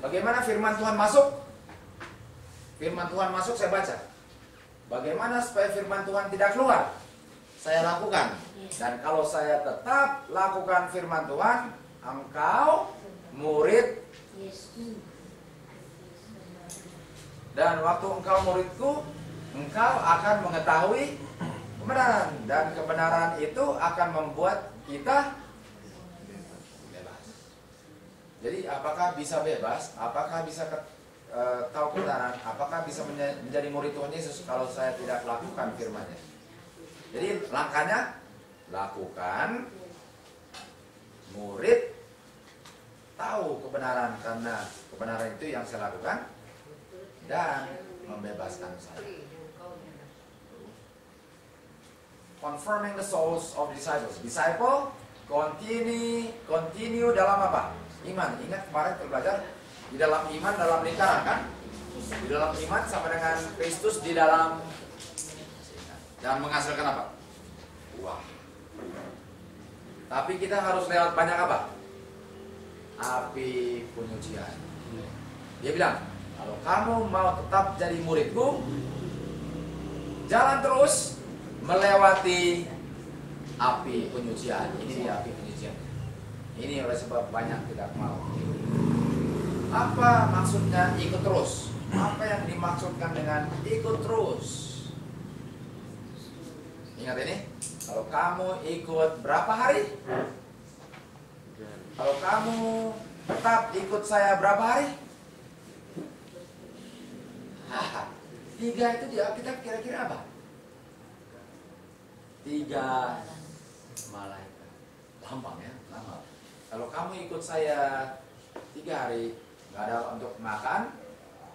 Bagaimana firman Tuhan masuk? Firman Tuhan masuk, saya baca. Bagaimana supaya firman Tuhan tidak keluar? Saya lakukan. Dan kalau saya tetap lakukan firman Tuhan, engkau murid. Dan waktu engkau muridku, engkau akan mengetahui kebenaran. Dan kebenaran itu akan membuat kita bebas. Jadi apakah bisa bebas? Apakah bisa tahu kebenaran? Apakah bisa menjadi murid Tuhan Yesus kalau saya tidak lakukan firman-Nya? Jadi langkahnya, lakukan, murid, tahu kebenaran karena kebenaran itu yang saya lakukan, dan membebaskan saya. Confirming the souls of disciples. Disciple continue dalam apa? Iman. Ingat kemarin kita belajar di dalam iman, dalam lingkaran kan? Di dalam iman sama dengan Kristus di dalam, dan menghasilkan apa? Wah. Tapi kita harus lewat banyak apa? Api penyucian. Dia bilang, kalau kamu mau tetap jadi muridku, jalan terus melewati api penyucian. Ini dia api penyucian. Ini oleh sebab banyak tidak mau. Apa maksudnya ikut terus? Apa yang dimaksudkan dengan ikut terus? Ingat ini, kalau kamu ikut berapa hari? Kalau kamu tetap ikut saya berapa hari? 3 itu dia kita kira-kira apa? 3 malaikat. Gampang ya, gampang. Kalau kamu ikut saya 3 hari, nggak ada untuk makan,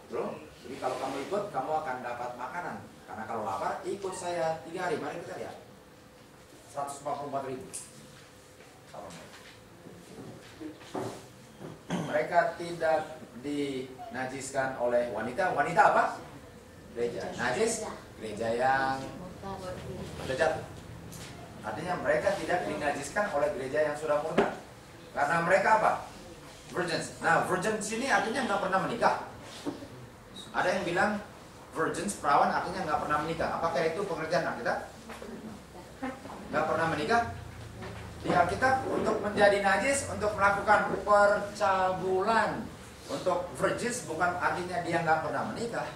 bro. Jadi kalau kamu ikut, kamu akan dapat makanan. Karena kalau lapar, ikut saya 3 hari. Mari kita lihat. 144.000. Mereka tidak dinajiskan oleh wanita. Wanita apa? Gereja. Najis? Gereja yang bejat. Artinya mereka tidak dinajiskan oleh gereja yang sudah murtad. Karena mereka apa? Virgins. Nah, virgins ini artinya nggak pernah menikah. Ada yang bilang virgins, perawan, artinya nggak pernah menikah. Apakah itu pengertian Alkitab? Nggak pernah menikah. Di Alkitab untuk menjadi najis, untuk melakukan percabulan. Untuk virgins bukan artinya dia nggak pernah menikah.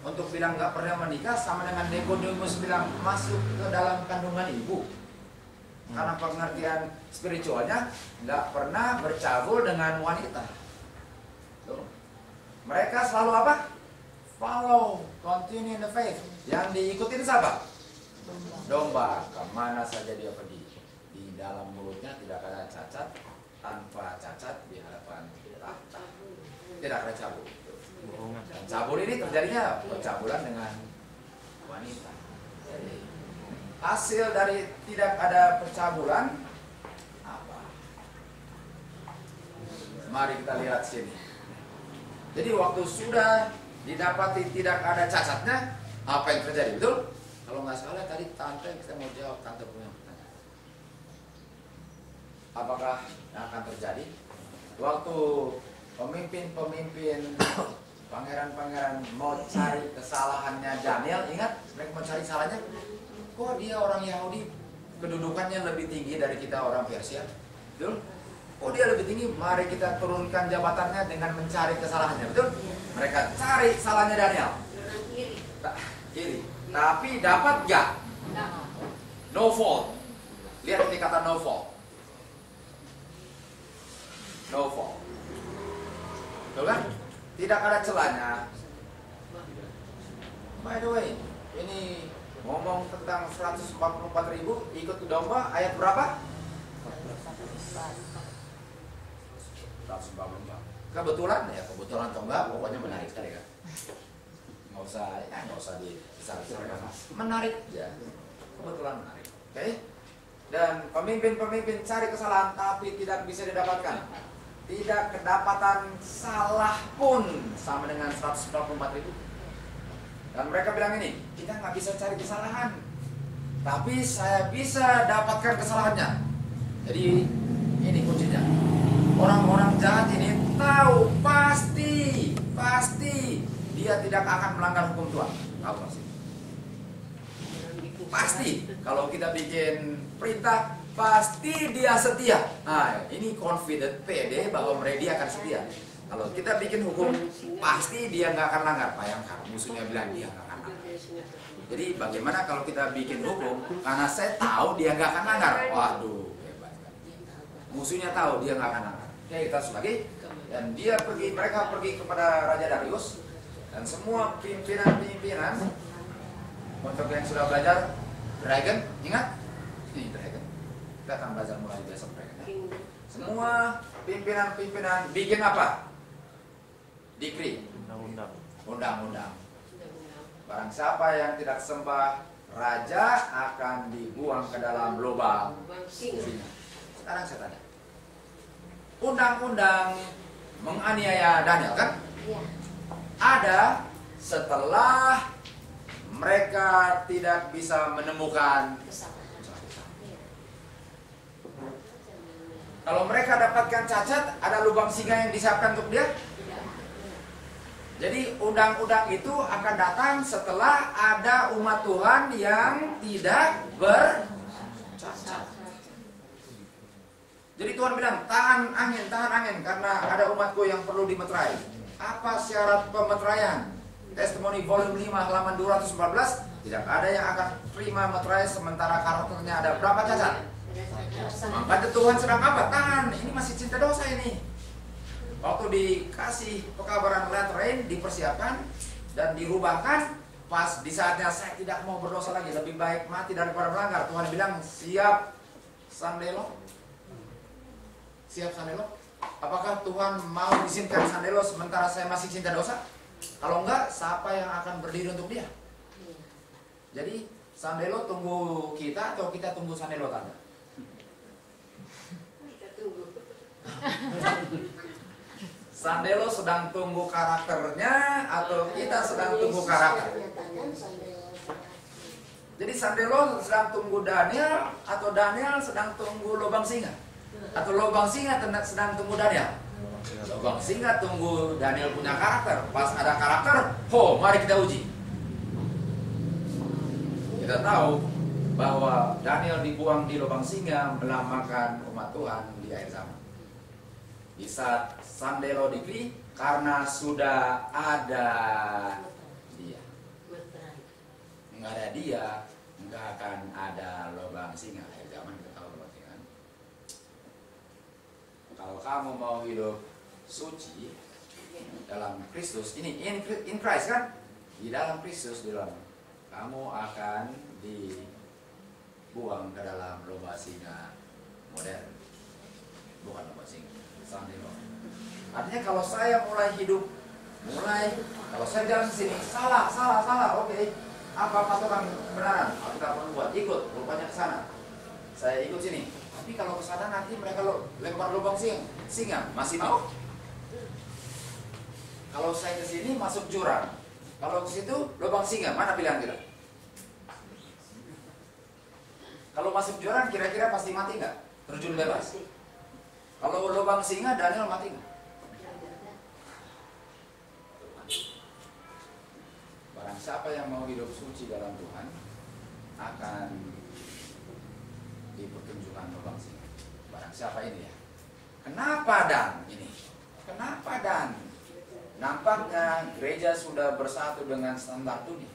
Untuk bilang nggak pernah menikah sama dengan Nikodemus bilang masuk ke dalam kandungan ibu. Karena pengertian spiritualnya nggak pernah bercabul dengan wanita. Tuh. Mereka selalu apa? Follow, continue in the faith. Yang diikutin siapa? Domba. Kemana saja dia pergi. Di dalam mulutnya tidak ada cacat, tanpa cacat di hadapan tahta. Tidak ada cabul. Dan cabul ini terjadinya percabulan dengan wanita. Jadi, hasil dari tidak ada percabulan apa? Mari kita lihat sini. Jadi waktu sudah didapati tidak ada cacatnya, apa yang terjadi? Betul? Kalau nggak salah tadi tante kita mau jawab, tante punya pertanyaan. Apakah yang akan terjadi? Waktu pemimpin-pemimpin, pangeran-pangeran mau cari kesalahannya Daniel, ingat mereka mau cari salahnya. Kok dia orang Yahudi kedudukannya lebih tinggi dari kita orang Persia? Betul? Kok dia lebih tinggi? Mari kita turunkan jabatannya dengan mencari kesalahannya. Betul? Mereka cari salahnya Daniel. Kiri. Tapi dapat gak? No fault. Lihat ini kata no fault. No fault. Betul kan? Tidak ada celahnya. By the way, ini ngomong tentang 144.000 ikut domba ayat berapa? 144. Kebetulan ya, kebetulan atau enggak, pokoknya menarik sekali kan. Nggak usah dibesar-besarkan. Menarik ya. Kebetulan menarik. Oke? Dan pemimpin-pemimpin cari kesalahan tapi tidak bisa didapatkan. Tidak kedapatan salah pun sama dengan 144.000. Dan mereka bilang ini, kita nggak bisa cari kesalahan, tapi saya bisa dapatkan kesalahannya. Jadi ini kuncinya. Orang-orang jahat ini tahu pasti dia tidak akan melanggar hukum Tuhan. Tahu pasti. Pasti kalau kita bikin perintah pasti dia setia. Nah, ini confident, pede bahwa dia akan setia. Kalau kita bikin hukum, pasti dia nggak akan langgar. Bayangkan, musuhnya bilang dia nggak akan langgar. Jadi bagaimana kalau kita bikin hukum, karena saya tahu dia nggak akan langgar. Waduh, hebat kan. Musuhnya tahu dia nggak akan langgar. Oke, kita lagi. Dan mereka pergi kepada Raja Darius. Dan semua pimpinan, untuk yang sudah belajar Dragon, ingat? Ini Dragon. Kita akan belajar mulai besok Dragon. Semua pimpinan bikin apa? Dikri, undang-undang. Barang siapa yang tidak sembah raja akan dibuang ke dalam lubang singa. Sekarang saya tanya, undang-undang menganiaya Daniel kan? Iya. Ada setelah mereka tidak bisa menemukan Kesalahan. Iya. Kalau mereka dapatkan cacat, ada lubang singa yang disiapkan untuk dia. Jadi undang-undang itu akan datang setelah ada umat Tuhan yang tidak bercacat. Jadi Tuhan bilang, tahan angin, karena ada umatku yang perlu dimeterai. Apa syarat pemeteraian? Testimoni volume 5 halaman 214, tidak ada yang akan terima meterai sementara karakternya ada berapa cacat? Makanya Tuhan sedang apa? Tahan, ini masih cinta dosa ini. Waktu dikasih pekabaran letter rain, dipersiapkan dan dirubahkan. Pas di saatnya saya tidak mau berdosa lagi, lebih baik mati daripada melanggar. Tuhan bilang, siap sandelo? Siap sandelo? Apakah Tuhan mau izinkan sandelo sementara saya masih cinta dosa? Kalau enggak, siapa yang akan berdiri untuk dia? Jadi sandelo tunggu kita atau kita tunggu sandelo tanda? Kita tunggu. Sandelo sedang tunggu karakternya atau kita sedang tunggu karakter? Jadi Sandelo sedang tunggu Daniel atau Daniel sedang tunggu lubang singa? Atau lubang singa sedang tunggu Daniel? Lubang singa tunggu Daniel punya karakter. Pas ada karakter, mari kita uji. Kita tahu bahwa Daniel dibuang di lubang singa melambangkan umat Tuhan di akhir zaman. Di saat Sandelo dikri karena sudah ada dia. Nggak ada dia, nggak akan ada lubang singa. Zaman kita tahu lubang singa. Kalau kamu mau hidup suci dalam Kristus, ini in Christ kan? Di dalam Kristus, di dalam kamu akan dibuang ke dalam lubang singa modern, bukan lubang singa. Artinya kalau saya mulai kalau saya jalan ke sini salah, oke. Apa patokan kebenaran? Kita perlu buat ikut, rupanya ke sana. Saya ikut sini. Tapi kalau ke sana nanti mereka lempar lubang singa, masih mau? Kalau saya ke sini masuk jurang, kalau ke situ lubang singa, mana pilihan kita? Kalau masuk jurang kira-kira pasti mati nggak? Terjun bebas. Kalau lubang singa, Daniel mati nggak? Barang siapa yang mau hidup suci dalam Tuhan akan dipertunjukkan lubang singa. Barang siapa ini ya? Kenapa dan ini? Kenapa dan? Nampaknya gereja sudah bersatu dengan standar dunia.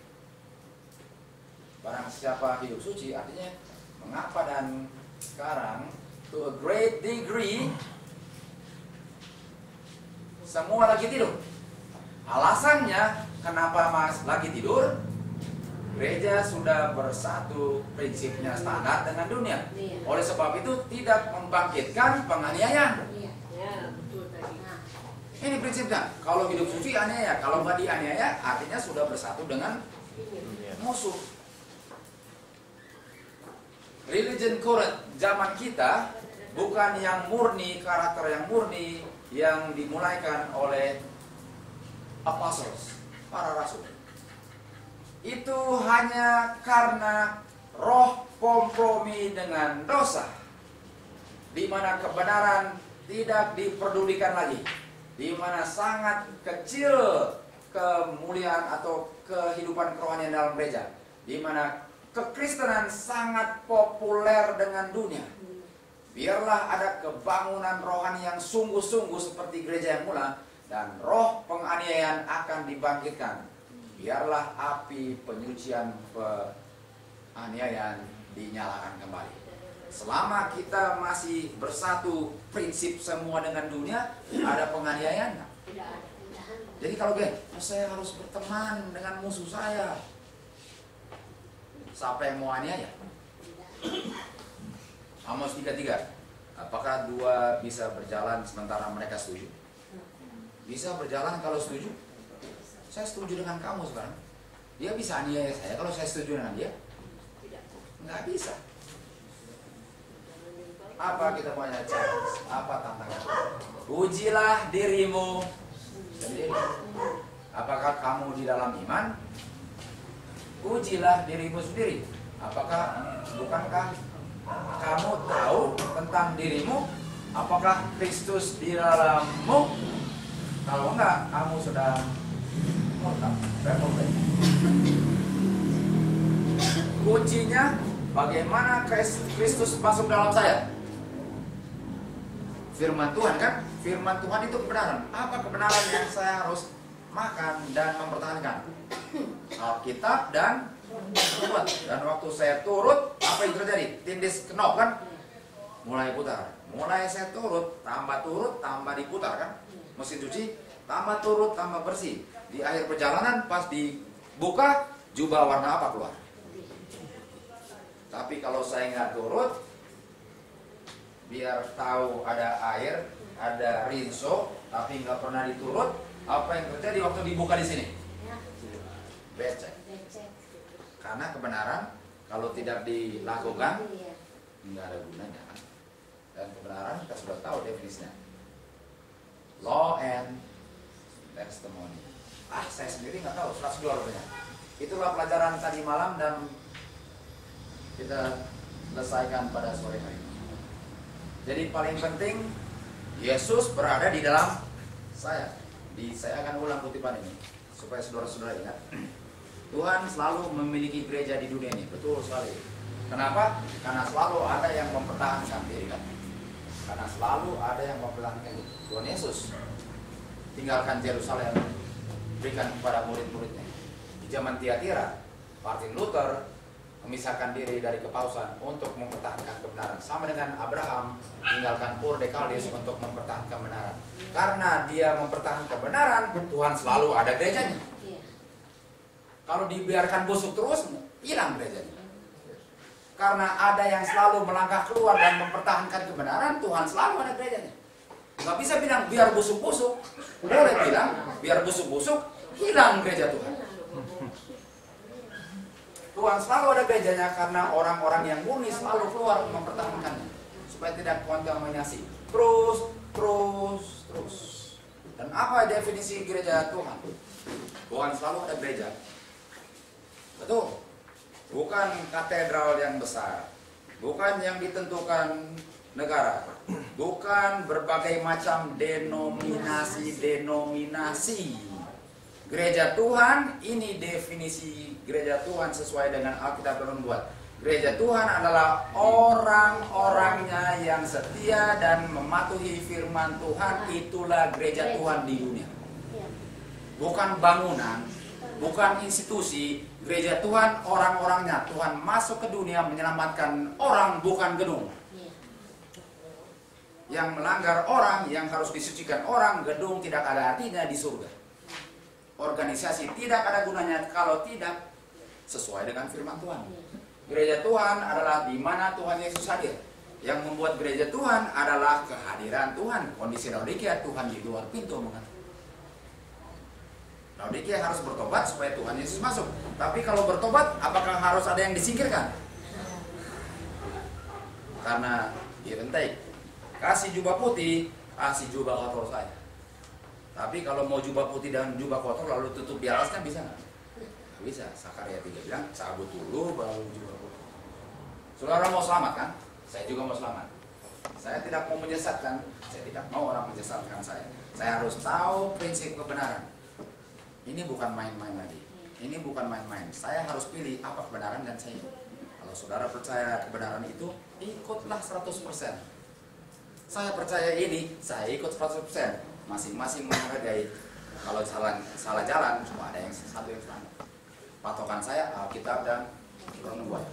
Barang siapa hidup suci, artinya Mengapa dan sekarang to a great degree semua lagi tidur? Alasannya kenapa Mas lagi tidur? Gereja sudah bersatu prinsipnya standar dengan dunia. Iya. Oleh sebab itu tidak membangkitkan penganiayaan. Iya. Ya, betul tadi. Nah, Ini prinsipnya. Kalau hidup suci aniaya, kalau nggak dianiaya artinya sudah bersatu dengan ini. Dunia. musuh. Religion current zaman kita bukan yang murni, karakter yang murni yang dimulaikan oleh apostles, para rasul. Itu hanya karena roh kompromi dengan dosa, di mana kebenaran tidak diperdulikan lagi, di mana sangat kecil kemuliaan atau kehidupan kerohanian dalam gereja, di mana kekristenan sangat populer dengan dunia. Biarlah ada kebangunan rohani yang sungguh-sungguh seperti gereja yang mula, dan roh penganiayaan akan dibangkitkan. Biarlah api penyucian penganiayaan dinyalakan kembali. Selama kita masih bersatu prinsip semua dengan dunia, ada penganiayaan nggak? Tidak ada. Tidak ada. Jadi kalau saya harus berteman dengan musuh saya. Siapa yang mau aniaya? Amos 3:3. Apakah dua bisa berjalan sementara mereka setuju? Bisa berjalan kalau setuju. Saya setuju dengan kamu sekarang. Dia bisa aniaya saya kalau saya setuju dengan dia? Tidak. Nggak bisa. Apa kita punya challenge? Apa tantangan? Ujilah dirimu sendiri. Apakah kamu di dalam iman? Ujilah dirimu sendiri. Bukankah kamu tahu tentang dirimu? Apakah Kristus di dalammu? Kalau enggak, kamu sedang murtad, rebel. Kuncinya bagaimana Kristus masuk dalam saya? Firman Tuhan kan? Firman Tuhan itu kebenaran. Apa kebenaran yang saya harus makan dan mempertahankan? Alkitab dan Tuhan. Dan waktu saya turut, apa yang terjadi? Tindis kenop kan? Mulai putar. Mulai saya turut, tambah diputar kan? Mesin cuci, tambah turut, tambah bersih. Di akhir perjalanan pas dibuka, jubah warna apa keluar? Tapi kalau saya nggak turut, biar tahu ada air, ada rinso, tapi nggak pernah diturut, apa yang terjadi waktu dibuka di sini? Ya. Becek. Becek. Karena kebenaran kalau tidak dilakukan Iya. nggak ada gunanya. Dan kebenaran kita sudah tahu definisinya. Law and testimony. Saya sendiri nggak tahu 102 rupanya. Itulah pelajaran tadi malam dan kita selesaikan pada sore hari ini. Jadi paling penting Yesus berada di dalam saya. Saya akan ulang kutipan ini supaya saudara-saudara ingat. Tuhan selalu memiliki gereja di dunia ini. Betul sekali. Kenapa? Karena selalu ada yang mempertahankan diri kan. Karena selalu ada yang mempertahankan diri. Tuhan Yesus tinggalkan Yerusalem, berikan kepada murid-muridnya. Di zaman Tiatira, Martin Luther memisahkan diri dari kepausan untuk mempertahankan kebenaran. Sama dengan Abraham tinggalkan Ur de Chaldees untuk mempertahankan kebenaran. Karena dia mempertahankan kebenaran, Tuhan selalu ada gerejanya. Iya. Kalau dibiarkan busuk terus, hilang gerejanya. Karena ada yang selalu melangkah keluar dan mempertahankan kebenaran, Tuhan selalu ada gerejanya. Gak bisa bilang biar busuk-busuk. Boleh bilang biar busuk-busuk, hilang gereja Tuhan. Tuhan selalu ada gerejanya karena orang-orang yang murni selalu keluar mempertahankannya. Supaya tidak kontaminasi. Terus. Dan apa definisi gereja Tuhan? Tuhan selalu ada gereja. Betul. Bukan katedral yang besar, bukan yang ditentukan negara, bukan berbagai macam denominasi. Gereja Tuhan, ini definisi gereja Tuhan sesuai dengan Alkitab yang membuat. Gereja Tuhan adalah orang-orangnya yang setia dan mematuhi firman Tuhan. Itulah gereja Tuhan di dunia. Iya. Bukan bangunan, bukan institusi. Gereja Tuhan, orang-orangnya. Tuhan masuk ke dunia menyelamatkan orang, bukan gedung. Iya. Yang melanggar orang, yang harus disucikan orang, gedung tidak ada artinya di surga. Organisasi tidak ada gunanya kalau tidak sesuai dengan firman Tuhan. Gereja Tuhan adalah di mana Tuhan Yesus hadir. Yang membuat gereja Tuhan adalah kehadiran Tuhan. Kondisi Laodikia, Tuhan di luar pintu mengatakan. Laodikia harus bertobat supaya Tuhan Yesus masuk. Tapi kalau bertobat, apakah harus ada yang disingkirkan? Karena direntai. Kasih jubah putih, kasih jubah kotor saya. Tapi kalau mau jubah putih dan jubah kotor lalu tutup di atas kan bisa nggak? Bisa. Sakaria 3 bilang, cabut dulu baru jubah putih. Saudara mau selamat kan? Saya juga mau selamat. Saya tidak mau menyesatkan. Saya tidak mau orang menyesatkan saya. Saya harus tahu prinsip kebenaran. Ini bukan main-main lagi. Ini bukan main-main. Saya harus pilih apa kebenaran dan saya. Kalau saudara percaya kebenaran itu, ikutlah 100%. Saya percaya ini, saya ikut 100%. Masing-masing menghargai. Kalau salah jalan, cuma ada yang satu yang salah. Patokan saya Alkitab dan Quran Nubuat.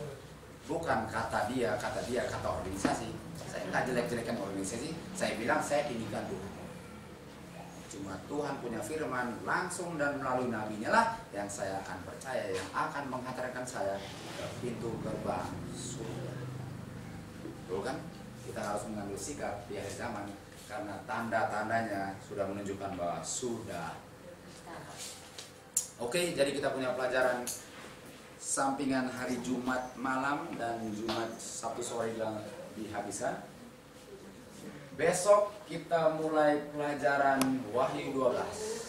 Bukan kata dia, kata organisasi. Saya nggak jelek-jelekan organisasi. Saya bilang saya inikan Tuhan. Cuma Tuhan punya firman langsung dan melalui nabinya lah yang saya akan percaya, yang akan menghantarkan saya ke pintu gerbang surga. Betul kan? Kita harus mengambil sikap di akhir zaman karena tanda-tandanya sudah menunjukkan bahwa sudah. Oke, jadi kita punya pelajaran sampingan hari Jumat malam dan Jumat Sabtu sore yang dihabiskan. Besok kita mulai pelajaran Wahyu 12.